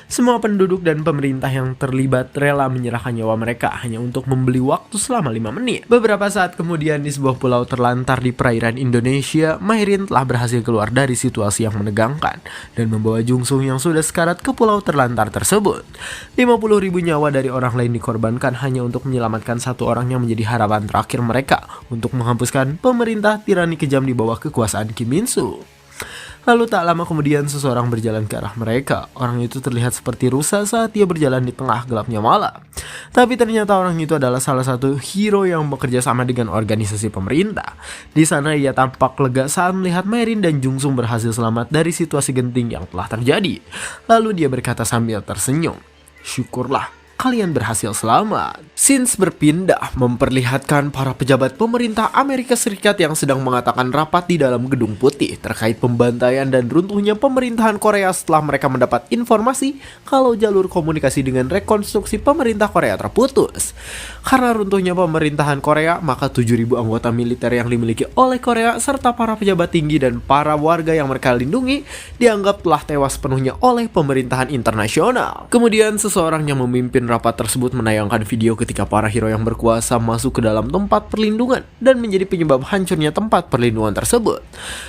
Semua penduduk dan pemerintah yang terlibat rela menyerahkan nyawa mereka hanya untuk membeli waktu selama 5 menit. Beberapa saat kemudian di sebuah pulau terlantar di perairan Indonesia, Merin telah berhasil keluar dari situasi yang menegangkan dan membawa Jungsung yang sudah sekarat ke pulau terlantar tersebut. 50.000 nyawa dari orang lain dikorbankan hanya untuk menyelamatkan satu orang yang menjadi harapan terakhir mereka untuk menghapuskan pemerintah tirani kejam di bawah kekuasaan Kim Min-soo. Lalu tak lama kemudian seseorang berjalan ke arah mereka. Orang itu terlihat seperti rusa saat dia berjalan di tengah gelapnya malam. Tapi ternyata orang itu adalah salah satu hero yang bekerja sama dengan organisasi pemerintah. Di sana ia tampak lega saat melihat Merin dan Jungsung berhasil selamat dari situasi genting yang telah terjadi. Lalu dia berkata sambil tersenyum, "Syukurlah, kalian berhasil selamat. Scenes berpindah memperlihatkan para pejabat pemerintah Amerika Serikat yang sedang mengatakan rapat di dalam Gedung Putih terkait pembantaian dan runtuhnya pemerintahan Korea setelah mereka mendapat informasi kalau jalur komunikasi dengan rekonstruksi pemerintah Korea terputus. Karena runtuhnya pemerintahan Korea, maka 7.000 anggota militer yang dimiliki oleh Korea serta para pejabat tinggi dan para warga yang mereka lindungi dianggap telah tewas penuhnya oleh pemerintahan internasional. Kemudian seseorang yang memimpin rapat tersebut menayangkan video ketika para hero yang berkuasa masuk ke dalam tempat perlindungan dan menjadi penyebab hancurnya tempat perlindungan tersebut.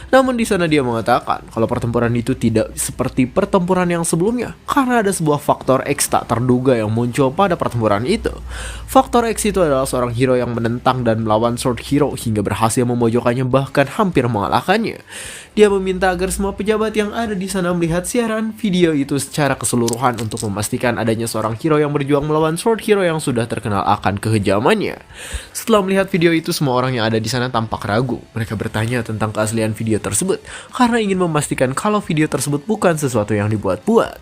Namun di sana dia mengatakan kalau pertempuran itu tidak seperti pertempuran yang sebelumnya karena ada sebuah faktor X tak terduga yang muncul pada pertempuran itu. Faktor X itu adalah seorang hero yang menentang dan melawan Sword Hero hingga berhasil memojokkannya bahkan hampir mengalahkannya. Dia meminta agar semua pejabat yang ada di sana melihat siaran video itu secara keseluruhan untuk memastikan adanya seorang hero yang berjuang melawan Sword Hero yang sudah terkenal akan kekejamannya. Setelah melihat video itu, semua orang yang ada di sana tampak ragu. Mereka bertanya tentang keaslian video tersebut karena ingin memastikan kalau video tersebut bukan sesuatu yang dibuat-buat.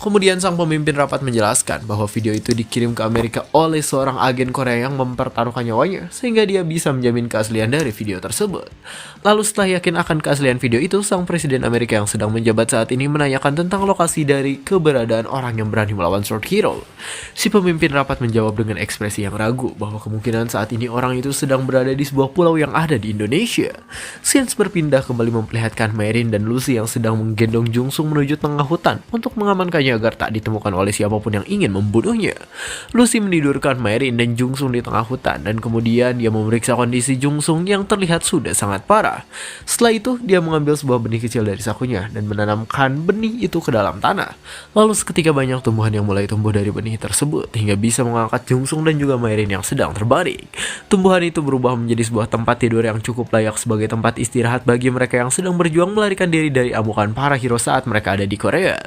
Kemudian sang pemimpin rapat menjelaskan bahwa video itu dikirim ke Amerika oleh seorang agen Korea yang mempertaruhkan nyawanya sehingga dia bisa menjamin keaslian dari video tersebut. Lalu setelah yakin akan keaslian video itu, sang presiden Amerika yang sedang menjabat saat ini menanyakan tentang lokasi dari keberadaan orang yang berani melawan Sword Hero. Si pemimpin rapat menjawab dengan ekspresi yang ragu bahwa kemungkinan saat ini orang itu sedang berada di sebuah pulau yang ada di Indonesia. Scenes berpindah kembali memperlihatkan Marin dan Lucy yang sedang menggendong Jungsung menuju tengah hutan untuk mengamankannya agar tak ditemukan oleh siapapun yang ingin membunuhnya. Lucy menidurkan Marin dan Jungsung di tengah hutan dan kemudian dia memeriksa kondisi Jungsung yang terlihat sudah sangat parah. Setelah itu dia mengambil sebuah benih kecil dari sakunya dan menanamkan benih itu ke dalam tanah. Lalu seketika banyak tumbuhan yang mulai tumbuh dari benih tersebut hingga bisa mengangkat Jungsung dan juga Marin yang sedang terbaring. Tumbuhan itu berubah menjadi sebuah tempat tidur yang cukup layak sebagai tempat istirahat bagi mereka yang sedang berjuang melarikan diri dari amukan para hero saat mereka ada di Korea.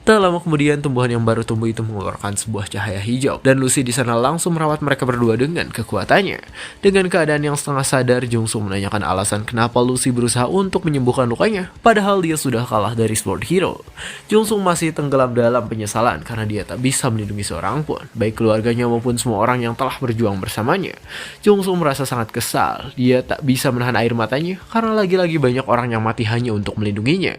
Tak lama kemudian tumbuhan yang baru tumbuh itu mengeluarkan sebuah cahaya hijau dan Lucy di sana langsung merawat mereka berdua dengan kekuatannya. Dengan keadaan yang setengah sadar, Jungsung menanyakan alasan kenapa Lucy berusaha untuk menyembuhkan lukanya, padahal dia sudah kalah dari Sword Hero. Jungsung masih tenggelam dalam penyesalan karena dia tak bisa melindungi seorang pun, baik keluarganya maupun semua orang yang telah berjuang bersamanya. Jungsung merasa sangat kesal, dia tak bisa menahan air matanya karena lagi-lagi banyak orang yang mati hanya untuk melindunginya.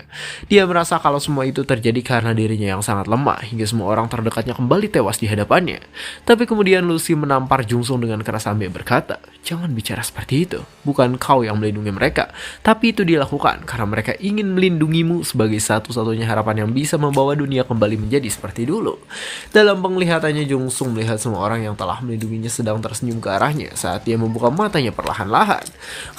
Dia merasa kalau semua itu terjadi karena dirinya yang sangat lemah hingga semua orang terdekatnya kembali tewas di hadapannya. Tapi kemudian Lucy menampar Jungsung dengan keras sambil berkata, "Jangan bicara seperti itu, bukan kau yang melindungi mereka, tapi itu dilakukan karena mereka ingin melindungimu sebagai satu-satunya harapan yang bisa membawa dunia kembali menjadi seperti dulu." Dalam penglihatannya, Jungsung melihat semua orang yang telah melindunginya sedang tersenyum ke arahnya saat dia membuka matanya perlahan-lahan.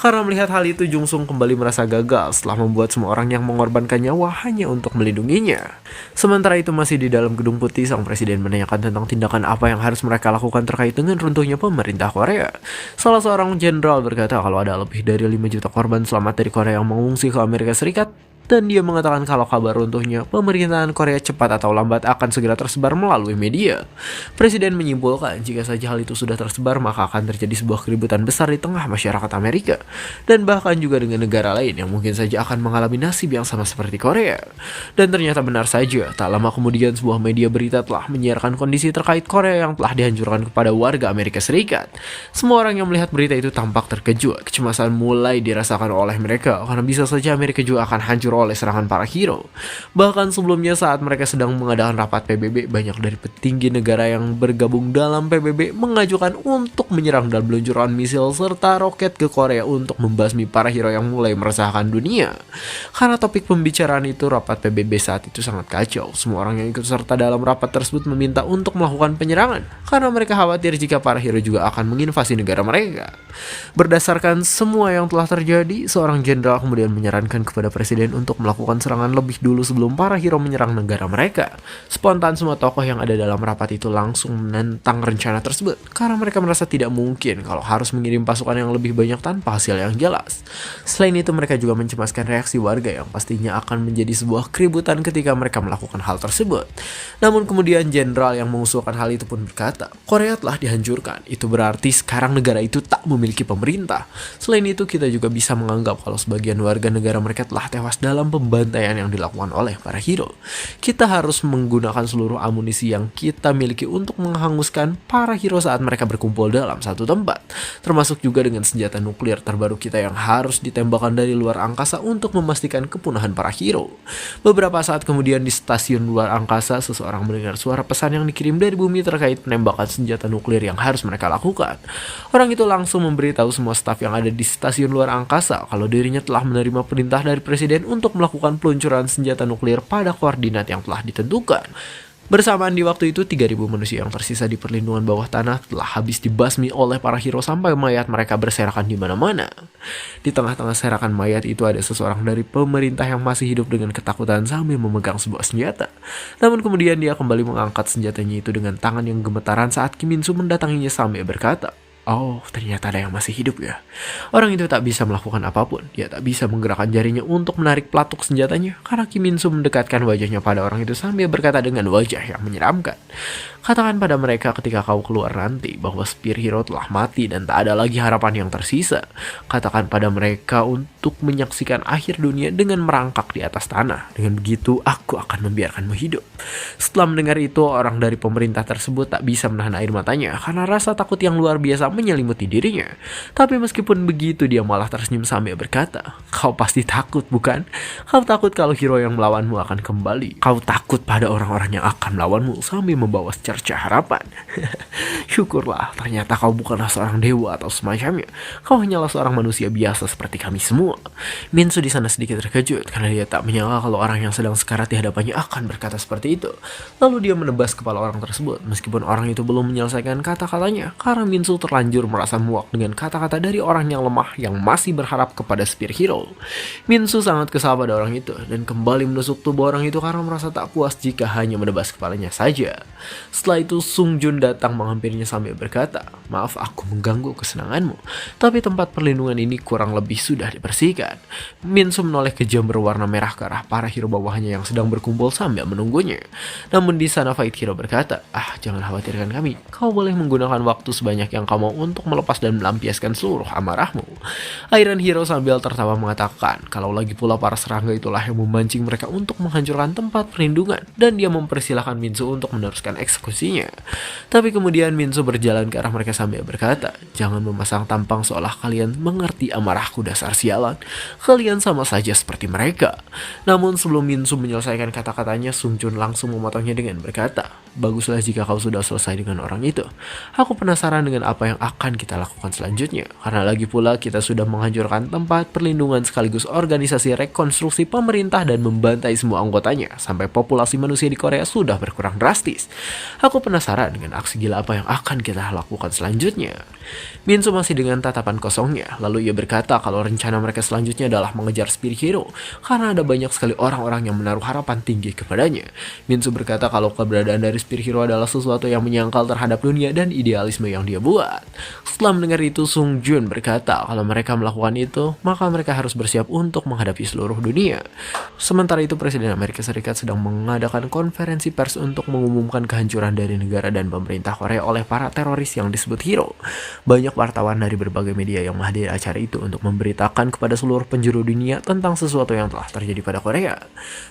Karena melihat hal itu, Jungsung kembali merasa gagal setelah membuat semua orang yang mengorbankan nyawa hanya untuk melindunginya. Sementara itu masih di dalam Gedung Putih, sang presiden menanyakan tentang tindakan apa yang harus mereka lakukan terkait dengan runtuhnya pemerintah Korea. Salah seorang jenderal berkata kalau ada lebih dari 5 juta korban selamat dari Korea yang mengungsi ke Amerika Serikat. Dan dia mengatakan kalau kabar runtuhnya pemerintahan Korea cepat atau lambat akan segera tersebar melalui media. Presiden menyimpulkan jika saja hal itu sudah tersebar maka akan terjadi sebuah keributan besar di tengah masyarakat Amerika. Dan bahkan juga dengan negara lain yang mungkin saja akan mengalami nasib yang sama seperti Korea. Dan ternyata benar saja, tak lama kemudian sebuah media berita telah menyiarkan kondisi terkait Korea yang telah dihancurkan kepada warga Amerika Serikat. Semua orang yang melihat berita itu tampak terkejut. Kecemasan mulai dirasakan oleh mereka karena bisa saja Amerika juga akan hancur oleh serangan para hero. Bahkan sebelumnya saat mereka sedang mengadakan rapat PBB, banyak dari petinggi negara yang bergabung dalam PBB mengajukan untuk menyerang dan meluncurkan misil serta roket ke Korea untuk membasmi para hero yang mulai meresahkan dunia. Karena topik pembicaraan itu, rapat PBB saat itu sangat kacau. Semua orang yang ikut serta dalam rapat tersebut meminta untuk melakukan penyerangan karena mereka khawatir jika para hero juga akan menginvasi negara mereka. Berdasarkan semua yang telah terjadi, seorang jenderal kemudian menyarankan kepada presiden untuk melakukan serangan lebih dulu sebelum para hero menyerang negara mereka. Spontan semua tokoh yang ada dalam rapat itu langsung menentang rencana tersebut karena mereka merasa tidak mungkin kalau harus mengirim pasukan yang lebih banyak tanpa hasil yang jelas. Selain itu mereka juga mencemaskan reaksi warga yang pastinya akan menjadi sebuah keributan ketika mereka melakukan hal tersebut. Namun kemudian jenderal yang mengusulkan hal itu pun berkata, Korea telah dihancurkan, itu berarti sekarang negara itu tak memiliki pemerintah. Selain itu kita juga bisa menganggap kalau sebagian warga negara mereka telah tewas dalam dalam pembantaian yang dilakukan oleh para hero. Kita harus menggunakan seluruh amunisi yang kita miliki untuk menghanguskan para hero saat mereka berkumpul dalam satu tempat, termasuk juga dengan senjata nuklir terbaru kita yang harus ditembakkan dari luar angkasa untuk memastikan kepunahan para hero. Beberapa saat kemudian di stasiun luar angkasa, seseorang mendengar suara pesan yang dikirim dari bumi terkait penembakan senjata nuklir yang harus mereka lakukan. Orang itu langsung memberitahu semua staf yang ada di stasiun luar angkasa kalau dirinya telah menerima perintah dari presiden untuk melakukan peluncuran senjata nuklir pada koordinat yang telah ditentukan. Bersamaan di waktu itu, 3.000 manusia yang tersisa di perlindungan bawah tanah telah habis dibasmi oleh para hero sampai mayat mereka berserakan di mana-mana. Di tengah-tengah serakan mayat itu ada seseorang dari pemerintah yang masih hidup dengan ketakutan sambil memegang sebuah senjata. Namun kemudian dia kembali mengangkat senjatanya itu dengan tangan yang gemetaran saat Kim Min Soo mendatanginya sambil berkata, "Oh, ternyata ada yang masih hidup ya." Orang itu tak bisa melakukan apapun. Dia tak bisa menggerakkan jarinya untuk menarik pelatuk senjatanya karena Kim Min Soo mendekatkan wajahnya pada orang itu sambil berkata dengan wajah yang menyeramkan, "Katakan pada mereka ketika kau keluar nanti bahwa Spear Hero telah mati dan tak ada lagi harapan yang tersisa. Katakan pada mereka untuk menyaksikan akhir dunia dengan merangkak di atas tanah. Dengan begitu, aku akan membiarkanmu hidup." Setelah mendengar itu, orang dari pemerintah tersebut tak bisa menahan air matanya karena rasa takut yang luar biasa menyelimuti dirinya. Tapi meskipun begitu, dia malah tersenyum sambil berkata, "Kau pasti takut, bukan? Kau takut kalau hero yang melawanmu akan kembali. Kau takut pada orang-orang yang akan melawanmu," sambil membawa secercah harapan. "Syukurlah, ternyata kau bukanlah seorang dewa atau semacamnya. Kau hanyalah seorang manusia biasa seperti kami semua." Min Soo di sana sedikit terkejut karena dia tak menyangka kalau orang yang sedang sekarat di hadapannya akan berkata seperti itu. Lalu dia menebas kepala orang tersebut meskipun orang itu belum menyelesaikan kata-katanya karena Min Soo terlanjur merasa muak dengan kata-kata dari orang yang lemah yang masih berharap kepada Spear Hero. Min Soo sangat kesal pada orang itu dan kembali menusuk tubuh orang itu karena merasa tak puas jika hanya menebas kepalanya saja. Setelah itu Sung Jun datang menghampirinya sambil berkata, "Maaf aku mengganggu kesenanganmu, tapi tempat perlindungan ini kurang lebih sudah dibersihkan." Min Soo menoleh ke jam berwarna merah ke arah para hero bawahnya yang sedang berkumpul sambil menunggunya. Namun di sana Fight Hero berkata, "Jangan khawatirkan kami, kau boleh menggunakan waktu sebanyak yang kau mau untuk melepas dan melampiaskan seluruh amarahmu." Iron Hero sambil tertawa mengatakan kalau lagi pula para serangga itulah yang memancing mereka untuk menghancurkan tempat perlindungan dan dia mempersilahkan Min Soo untuk meneruskan eksekusinya. Tapi kemudian Min Soo berjalan ke arah mereka sambil berkata, "Jangan memasang tampang seolah kalian mengerti amarahku, dasar sialan. Kalian sama saja seperti mereka." Namun sebelum Min Soo menyelesaikan kata-katanya, Sung Jun langsung memotongnya dengan berkata, "Baguslah jika kau sudah selesai dengan orang itu. Aku penasaran dengan apa yang akan kita lakukan selanjutnya. Karena lagi pula kita sudah menghancurkan tempat perlindungan sekaligus organisasi rekonstruksi pemerintah dan membantai semua anggotanya sampai populasi manusia di Korea sudah berkurang drastis. Aku penasaran dengan aksi gila apa yang akan kita lakukan selanjutnya." Min Soo masih dengan tatapan kosongnya. Lalu ia berkata kalau rencana mereka selanjutnya adalah mengejar Spear Hero karena ada banyak sekali orang-orang yang menaruh harapan tinggi kepadanya. Min Soo berkata kalau keberadaan dari Spear Hero adalah sesuatu yang menyangkal terhadap dunia dan idealisme yang dia buat. Setelah mendengar itu, Sung Jun berkata kalau mereka melakukan itu, maka mereka harus bersiap untuk menghadapi seluruh dunia. Sementara itu, Presiden Amerika Serikat sedang mengadakan konferensi pers untuk mengumumkan kehancuran dari negara dan pemerintah Korea oleh para teroris yang disebut hero. Banyak wartawan dari berbagai media yang menghadiri acara itu untuk memberitakan kepada seluruh penjuru dunia tentang sesuatu yang telah terjadi pada Korea.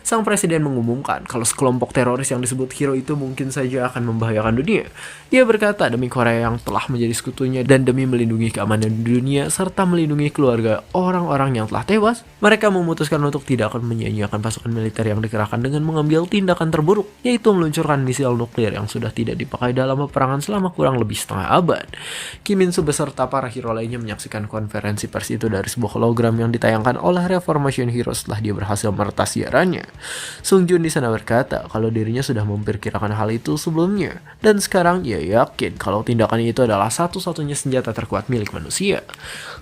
Sang presiden mengumumkan kalau sekelompok teroris yang disebut hero itu mungkin saja akan membahayakan dunia. Dia berkata demi Korea yang telah menjadi sekutunya dan demi melindungi keamanan dunia serta melindungi keluarga orang-orang yang telah tewas, mereka memutuskan untuk tidak akan menyia-nyiakan pasukan militer yang dikerahkan dengan mengambil tindakan terburuk, yaitu meluncurkan misil nuklir yang sudah tidak dipakai dalam peperangan selama kurang lebih setengah abad. Kim Min Soo beserta para hero lainnya menyaksikan konferensi pers itu dari sebuah hologram yang ditayangkan oleh Reformation Hero setelah dia berhasil meretas siarannya. Sung Jun di sana berkata kalau dirinya sudah memperkirakan hal itu sebelumnya dan sekarang ia yakin kalau tindakan itu adalah satu-satunya senjata terkuat milik manusia.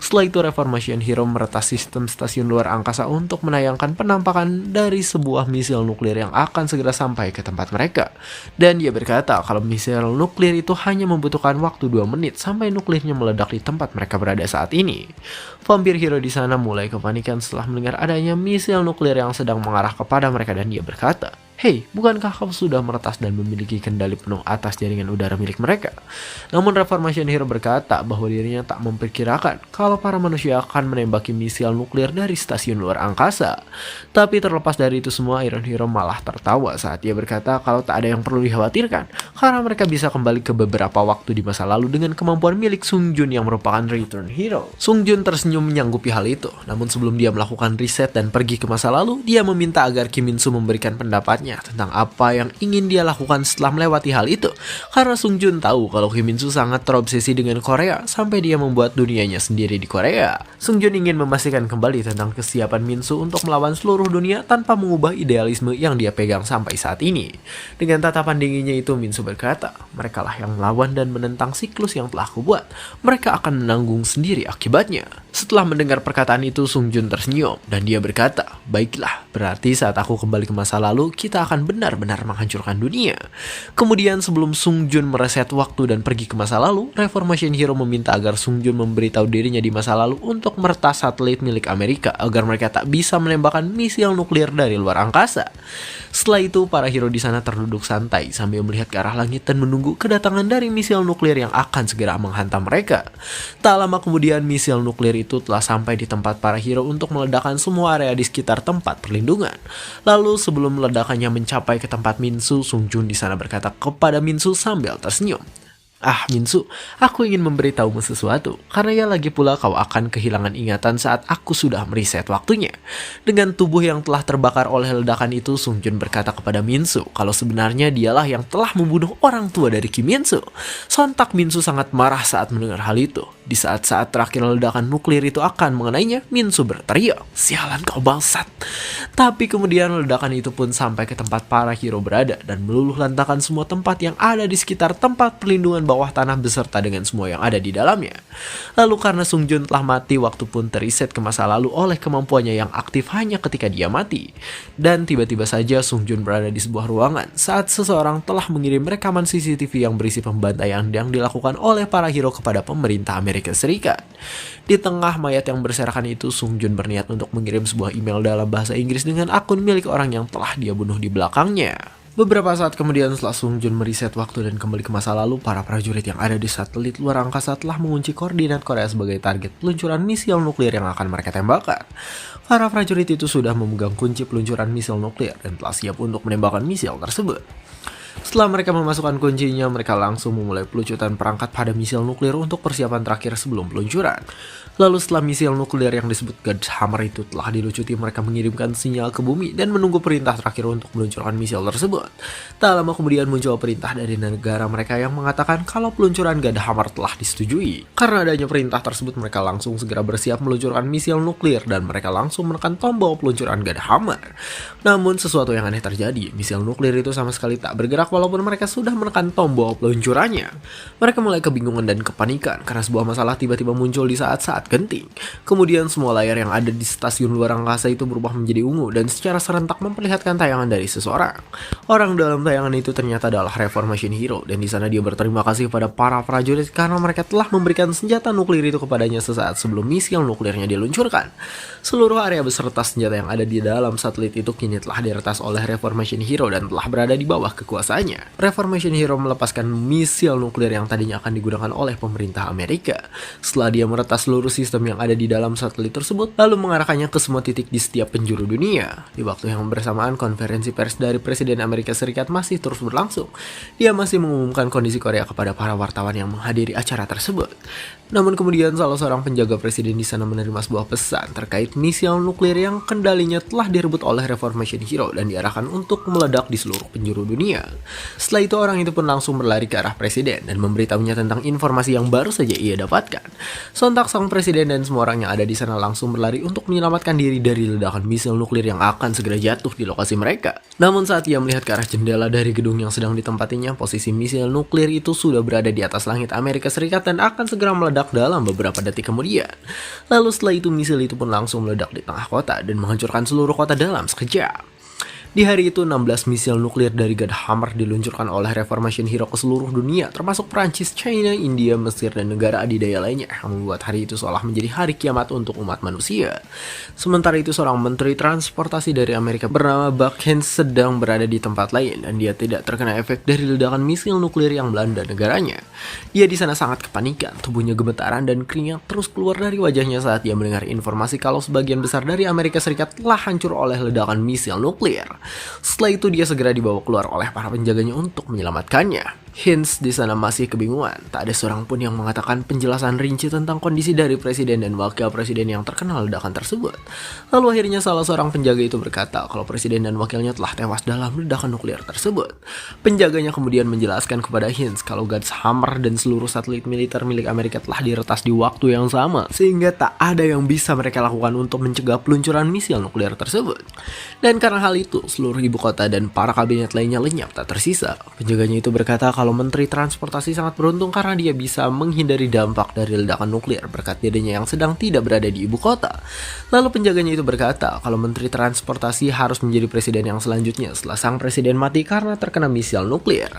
Setelah itu Reformation Hero meretas sistem stasiun luar angkasa untuk menayangkan penampakan dari sebuah misil nuklir yang akan segera sampai ke tempat mereka. Dan dia berkata kalau misil nuklir itu hanya membutuhkan waktu 2 menit sampai nuklirnya meledak di tempat mereka berada saat ini. Vampire Hero di sana mulai kepanikan setelah mendengar adanya misil nuklir yang sedang mengarah kepada mereka dan dia berkata, "Hei, bukankah kamu sudah meretas dan memiliki kendali penuh atas jaringan udara milik mereka?" Namun Reformation Hero berkata bahwa dirinya tak memperkirakan kalau para manusia akan menembaki misil nuklir dari stasiun luar angkasa. Tapi terlepas dari itu semua, Iron Hero malah tertawa saat dia berkata kalau tak ada yang perlu dikhawatirkan karena mereka bisa kembali ke beberapa waktu di masa lalu dengan kemampuan milik Sung Jun yang merupakan Return Hero. Sung Jun tersenyum menyanggupi hal itu, namun sebelum dia melakukan riset dan pergi ke masa lalu, dia meminta agar Kim Min Soo memberikan pendapatnya tentang apa yang ingin dia lakukan setelah melewati hal itu. Karena Sung Jun tahu kalau Kim Min Soo sangat terobsesi dengan Korea sampai dia membuat dunianya sendiri di Korea. Sung Jun ingin memastikan kembali tentang kesiapan Min Soo untuk melawan seluruh dunia tanpa mengubah idealisme yang dia pegang sampai saat ini. Dengan tatapan dinginnya itu, Min Soo berkata, "Merekalah yang melawan dan menentang siklus yang telah kubuat. Mereka akan menanggung sendiri akibatnya." Setelah mendengar perkataan itu, Sung Jun tersenyum dan dia berkata, "Baiklah, berarti saat aku kembali ke masa lalu, kita akan benar-benar menghancurkan dunia." Kemudian sebelum Sung Jun mereset waktu dan pergi ke masa lalu, Reformation Hero meminta agar Sung Jun memberitahu dirinya di masa lalu untuk meretas satelit milik Amerika agar mereka tak bisa menembakkan misil nuklir dari luar angkasa. Setelah itu, para hero di sana terduduk santai sambil melihat ke arah langit dan menunggu kedatangan dari misil nuklir yang akan segera menghantam mereka. Tak lama kemudian, misil nuklir itu telah sampai di tempat para hero untuk meledakkan semua area di sekitar tempat perlindungan. Lalu sebelum ledakannya mencapai ke tempat Min Soo, Sung Jun di sana berkata kepada Min Soo sambil tersenyum, "Ah, Min Soo, aku ingin memberitahumu sesuatu, karena ya lagi pula kau akan kehilangan ingatan saat aku sudah mereset waktunya." Dengan tubuh yang telah terbakar oleh ledakan itu, Sung Jun berkata kepada Min Soo kalau sebenarnya dialah yang telah membunuh orang tua dari Kim Min Soo. Sontak Min Soo sangat marah saat mendengar hal itu. Di saat-saat terakhir ledakan nuklir itu akan mengenainya, Min Soo berteriak, "Sialan kau bangsat!" Tapi kemudian ledakan itu pun sampai ke tempat para hero berada dan meluluh lantakan semua tempat yang ada di sekitar tempat perlindungan bawah tanah beserta dengan semua yang ada di dalamnya. Lalu karena Sung Jun telah mati, waktu pun teriset ke masa lalu oleh kemampuannya yang aktif hanya ketika dia mati. Dan tiba-tiba saja Sung Jun berada di sebuah ruangan saat seseorang telah mengirim rekaman CCTV yang berisi pembantaian yang dilakukan oleh para hero kepada pemerintah Amerika Serikat. Di tengah mayat yang berserakan itu, Sung Jun berniat untuk mengirim sebuah email dalam bahasa Inggris dengan akun milik orang yang telah dia bunuh di belakangnya. Beberapa saat kemudian setelah Sung Jun mereset waktu dan kembali ke masa lalu, para prajurit yang ada di satelit luar angkasa telah mengunci koordinat Korea sebagai target peluncuran misil nuklir yang akan mereka tembakkan. Para prajurit itu sudah memegang kunci peluncuran misil nuklir dan telah siap untuk menembakkan misil tersebut. Setelah mereka memasukkan kuncinya, mereka langsung memulai pelucutan perangkat pada misil nuklir untuk persiapan terakhir sebelum peluncuran. Lalu setelah misil nuklir yang disebut God Hammer itu telah dilucuti, mereka mengirimkan sinyal ke bumi dan menunggu perintah terakhir untuk meluncurkan misil tersebut. Tak lama kemudian muncul perintah dari negara mereka yang mengatakan kalau peluncuran God Hammer telah disetujui. Karena adanya perintah tersebut, mereka langsung segera bersiap meluncurkan misil nuklir dan mereka langsung menekan tombol peluncuran God Hammer. Namun sesuatu yang aneh terjadi, misil nuklir itu sama sekali tak bergerak walaupun mereka sudah menekan tombol peluncurannya. Mereka mulai kebingungan dan kepanikan karena sebuah masalah tiba-tiba muncul di saat-saat genting. Kemudian semua layar yang ada di stasiun luar angkasa itu berubah menjadi ungu dan secara serentak memperlihatkan tayangan dari seseorang. Orang dalam tayangan itu ternyata adalah Reformation Hero dan di sana dia berterima kasih kepada para prajurit karena mereka telah memberikan senjata nuklir itu kepadanya sesaat sebelum misil nuklirnya diluncurkan. Seluruh area beserta senjata yang ada di dalam satelit itu kini telah diretas oleh Reformation Hero dan telah berada di bawah kekuasaannya. Reformation Hero melepaskan misil nuklir yang tadinya akan digunakan oleh pemerintah Amerika. Setelah dia meretas seluruh sistem yang ada di dalam satelit tersebut, lalu mengarahkannya ke semua titik di setiap penjuru dunia. Di waktu yang bersamaan, konferensi pers dari Presiden Amerika Serikat masih terus berlangsung. Dia masih mengumumkan kondisi Korea kepada para wartawan yang menghadiri acara tersebut. Namun kemudian salah seorang penjaga presiden di sana menerima sebuah pesan terkait misil nuklir yang kendalinya telah direbut oleh Reformation Hero dan diarahkan untuk meledak di seluruh penjuru dunia. Setelah itu orang itu pun langsung berlari ke arah presiden dan memberitahunya tentang informasi yang baru saja ia dapatkan. Sontak sang presiden dan semua orang yang ada di sana langsung berlari untuk menyelamatkan diri dari ledakan misil nuklir yang akan segera jatuh di lokasi mereka. Namun saat ia melihat ke arah jendela dari gedung yang sedang ditempatinya, posisi misil nuklir itu sudah berada di atas langit Amerika Serikat dan akan segera meledak dalam beberapa detik kemudian. Lalu setelah itu misil itu pun langsung meledak di tengah kota dan menghancurkan seluruh kota dalam sekejap. Di hari itu 16 misil nuklir dari God Hammer diluncurkan oleh Reformation Hero ke seluruh dunia, termasuk Prancis, China, India, Mesir, dan negara adidaya lainnya, yang membuat hari itu seolah menjadi hari kiamat untuk umat manusia. Sementara itu seorang menteri transportasi dari Amerika bernama Buck Hens sedang berada di tempat lain dan dia tidak terkena efek dari ledakan misil nuklir yang melanda negaranya. Dia di sana sangat kepanikan, tubuhnya gemetaran dan keringat terus keluar dari wajahnya saat dia mendengar informasi kalau sebagian besar dari Amerika Serikat telah hancur oleh ledakan misil nuklir. Setelah itu dia segera dibawa keluar oleh para penjaganya untuk menyelamatkannya. Hens di sana masih kebingungan. Tak ada seorang pun yang mengatakan penjelasan rinci tentang kondisi dari presiden dan wakil presiden yang terkena ledakan tersebut. Lalu akhirnya salah seorang penjaga itu berkata kalau presiden dan wakilnya telah tewas dalam ledakan nuklir tersebut. Penjaganya kemudian menjelaskan kepada Hens kalau God's Hammer dan seluruh satelit militer milik Amerika telah diretas di waktu yang sama, sehingga tak ada yang bisa mereka lakukan untuk mencegah peluncuran misil nuklir tersebut. Dan karena hal itu, seluruh ibu kota dan para kabinet lainnya lenyap tak tersisa. Penjaganya itu berkata kalau Menteri Transportasi sangat beruntung karena dia bisa menghindari dampak dari ledakan nuklir berkat dirinya yang sedang tidak berada di ibu kota. Lalu penjaganya itu berkata kalau Menteri Transportasi harus menjadi presiden yang selanjutnya setelah sang presiden mati karena terkena misil nuklir.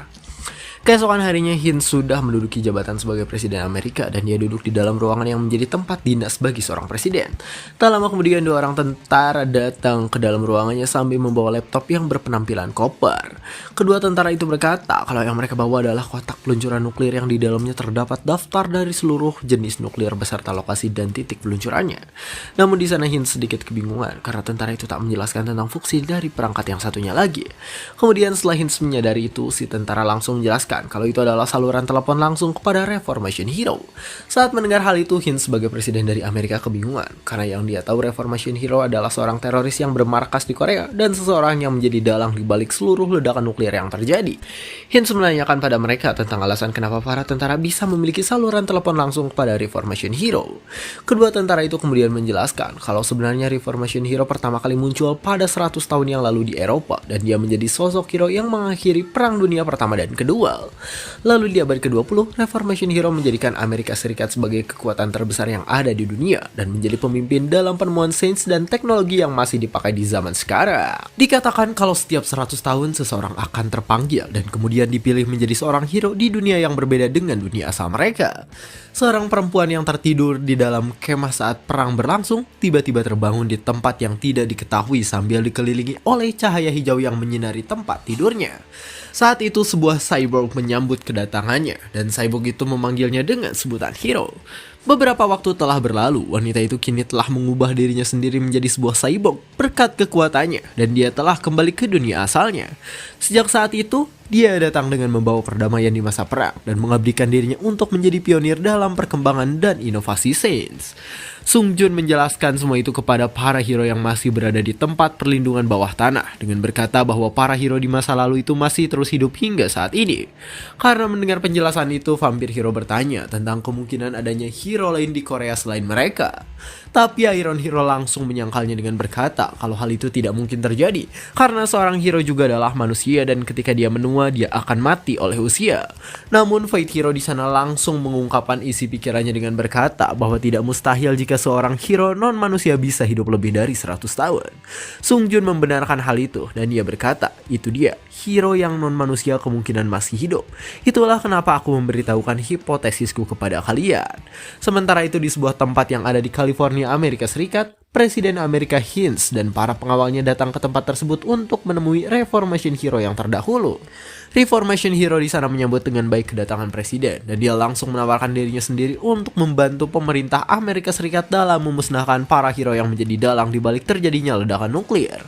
Keesokan harinya Hens sudah menduduki jabatan sebagai presiden Amerika dan dia duduk di dalam ruangan yang menjadi tempat dinas bagi seorang presiden. Tak lama kemudian dua orang tentara datang ke dalam ruangannya sambil membawa laptop yang berpenampilan koper. Kedua tentara itu berkata kalau yang mereka bawa adalah kotak peluncuran nuklir yang di dalamnya terdapat daftar dari seluruh jenis nuklir beserta lokasi dan titik peluncurannya. Namun di sana Hens sedikit kebingungan karena tentara itu tak menjelaskan tentang fungsi dari perangkat yang satunya lagi. Kemudian setelah Hens menyadari itu, si tentara langsung menjelaskan kalau itu adalah saluran telepon langsung kepada Reformation Hero. Saat mendengar hal itu, Hens sebagai presiden dari Amerika kebingungan karena yang dia tahu Reformation Hero adalah seorang teroris yang bermarkas di Korea dan seseorang yang menjadi dalang di balik seluruh ledakan nuklir yang terjadi. Hens menanyakan pada mereka tentang alasan kenapa para tentara bisa memiliki saluran telepon langsung kepada Reformation Hero. Kedua tentara itu kemudian menjelaskan kalau sebenarnya Reformation Hero pertama kali muncul pada 100 tahun yang lalu di Eropa dan dia menjadi sosok hero yang mengakhiri Perang Dunia Pertama dan Kedua. Lalu di abad ke-20, Reformation Hero menjadikan Amerika Serikat sebagai kekuatan terbesar yang ada di dunia dan menjadi pemimpin dalam penemuan sains dan teknologi yang masih dipakai di zaman sekarang. Dikatakan kalau setiap 100 tahun seseorang akan terpanggil dan kemudian dipilih menjadi seorang hero di dunia yang berbeda dengan dunia asal mereka. Seorang perempuan yang tertidur di dalam kemah saat perang berlangsung tiba-tiba terbangun di tempat yang tidak diketahui sambil dikelilingi oleh cahaya hijau yang menyinari tempat tidurnya. Saat itu sebuah cyborg menyambut kedatangannya dan cyborg itu memanggilnya dengan sebutan hero. Beberapa waktu telah berlalu, wanita itu kini telah mengubah dirinya sendiri menjadi sebuah cyborg berkat kekuatannya dan dia telah kembali ke dunia asalnya. Sejak saat itu, dia datang dengan membawa perdamaian di masa perang dan mengabdikan dirinya untuk menjadi pionir dalam perkembangan dan inovasi sains. Sung Jun menjelaskan semua itu kepada para hero yang masih berada di tempat perlindungan bawah tanah dengan berkata bahwa para hero di masa lalu itu masih terus hidup hingga saat ini. Karena mendengar penjelasan itu, vampir hero bertanya tentang kemungkinan adanya hero lain di Korea selain mereka. Tapi Iron Hero langsung menyangkalnya dengan berkata kalau hal itu tidak mungkin terjadi karena seorang hero juga adalah manusia dan ketika dia menua dia akan mati oleh usia. Namun Fate Hero di sana langsung mengungkapkan isi pikirannya dengan berkata bahwa tidak mustahil jika seorang hero non manusia bisa hidup lebih dari 100 tahun. Sung Jun membenarkan hal itu dan dia berkata, itu dia, hero yang non manusia kemungkinan masih hidup. Itulah kenapa aku memberitahukan hipotesisku kepada kalian. Sementara itu di sebuah tempat yang ada di California, Amerika Serikat, Presiden Amerika Hens dan para pengawalnya datang ke tempat tersebut untuk menemui Reformation Hero yang terdahulu. Reformation Hero di sana menyambut dengan baik kedatangan presiden dan dia langsung menawarkan dirinya sendiri untuk membantu pemerintah Amerika Serikat dalam memusnahkan para hero yang menjadi dalang di balik terjadinya ledakan nuklir.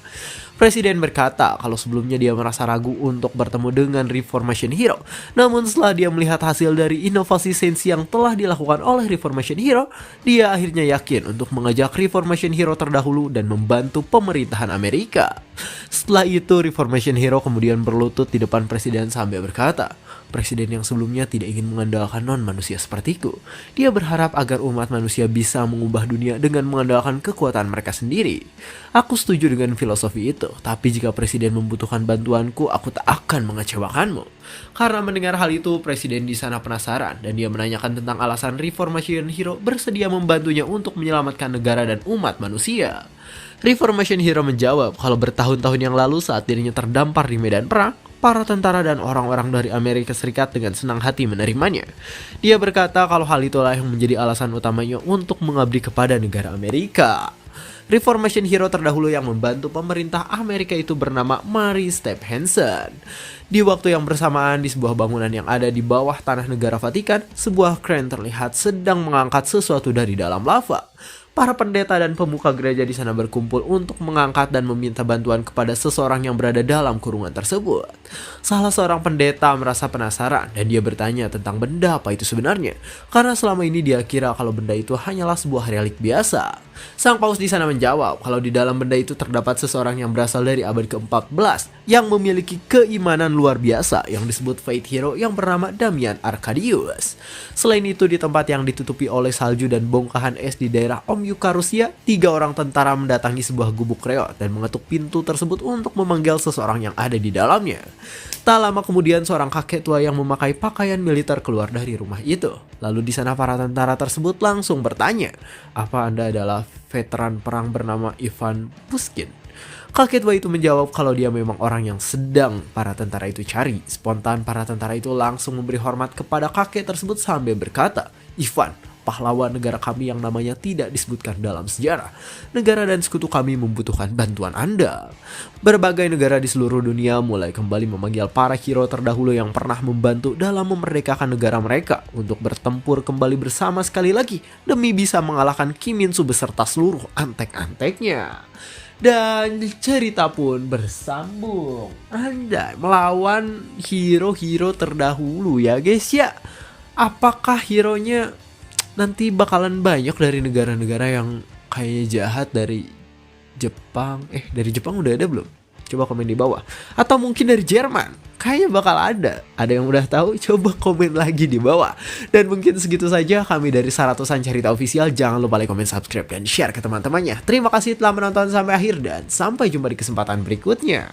Presiden berkata kalau sebelumnya dia merasa ragu untuk bertemu dengan Reformation Hero. Namun setelah dia melihat hasil dari inovasi sains yang telah dilakukan oleh Reformation Hero, dia akhirnya yakin untuk mengajak Reformation Hero terdahulu dan membantu pemerintahan Amerika. Setelah itu Reformation Hero kemudian berlutut di depan presiden sambil berkata, presiden yang sebelumnya tidak ingin mengandalkan non-manusia sepertiku. Dia berharap agar umat manusia bisa mengubah dunia dengan mengandalkan kekuatan mereka sendiri. Aku setuju dengan filosofi itu, tapi jika presiden membutuhkan bantuanku, aku tak akan mengecewakanmu. Karena mendengar hal itu, presiden di sana penasaran dan dia menanyakan tentang alasan Reformation Hero bersedia membantunya untuk menyelamatkan negara dan umat manusia. Reformation Hero menjawab kalau bertahun-tahun yang lalu saat dirinya terdampar di medan perang, para tentara dan orang-orang dari Amerika Serikat dengan senang hati menerimanya. Dia berkata kalau hal itulah yang menjadi alasan utamanya untuk mengabdi kepada negara Amerika. Reformation Hero terdahulu yang membantu pemerintah Amerika itu bernama Mary Step Hansen. Di waktu yang bersamaan di sebuah bangunan yang ada di bawah tanah negara Vatikan, sebuah kren terlihat sedang mengangkat sesuatu dari dalam lava. Para pendeta dan pemuka gereja di sana berkumpul untuk mengangkat dan meminta bantuan kepada seseorang yang berada dalam kurungan tersebut. Salah seorang pendeta merasa penasaran dan dia bertanya tentang benda apa itu sebenarnya, karena selama ini dia kira kalau benda itu hanyalah sebuah relik biasa. Sang paus di sana menjawab kalau di dalam benda itu terdapat seseorang yang berasal dari abad ke-14 yang memiliki keimanan luar biasa yang disebut Faith Hero yang bernama Damian Arcadius. Selain itu, di tempat yang ditutupi oleh salju dan bongkahan es di daerah Omyuka, Rusia, 3 orang tentara mendatangi sebuah gubuk reot dan mengetuk pintu tersebut untuk memanggil seseorang yang ada di dalamnya. Tak lama kemudian seorang kakek tua yang memakai pakaian militer keluar dari rumah itu. Lalu di sana para tentara tersebut langsung bertanya, "Apa Anda adalah veteran perang bernama Ivan Pushkin?" Kakek tua itu menjawab kalau dia memang orang yang sedang para tentara itu cari. Spontan para tentara itu langsung memberi hormat kepada kakek tersebut sambil berkata, "Ivan, pahlawan negara kami yang namanya tidak disebutkan dalam sejarah. Negara dan sekutu kami membutuhkan bantuan Anda." Berbagai negara di seluruh dunia mulai kembali memanggil para hero terdahulu yang pernah membantu dalam memerdekakan negara mereka untuk bertempur kembali bersama sekali lagi demi bisa mengalahkan Kim In-soo beserta seluruh antek-anteknya. Dan cerita pun bersambung. Anda melawan hero-hero terdahulu ya guys ya. Apakah hero-nya nanti bakalan banyak dari negara-negara yang kayak jahat dari Jepang? Dari Jepang udah ada belum? Coba komen di bawah. Atau mungkin dari Jerman. Kayaknya bakal ada. Ada yang udah tahu? Coba komen lagi di bawah. Dan mungkin segitu saja kami dari Saratusan Cerita Official. Jangan lupa like, komen, subscribe, dan share ke teman-temannya. Terima kasih telah menonton sampai akhir dan sampai jumpa di kesempatan berikutnya.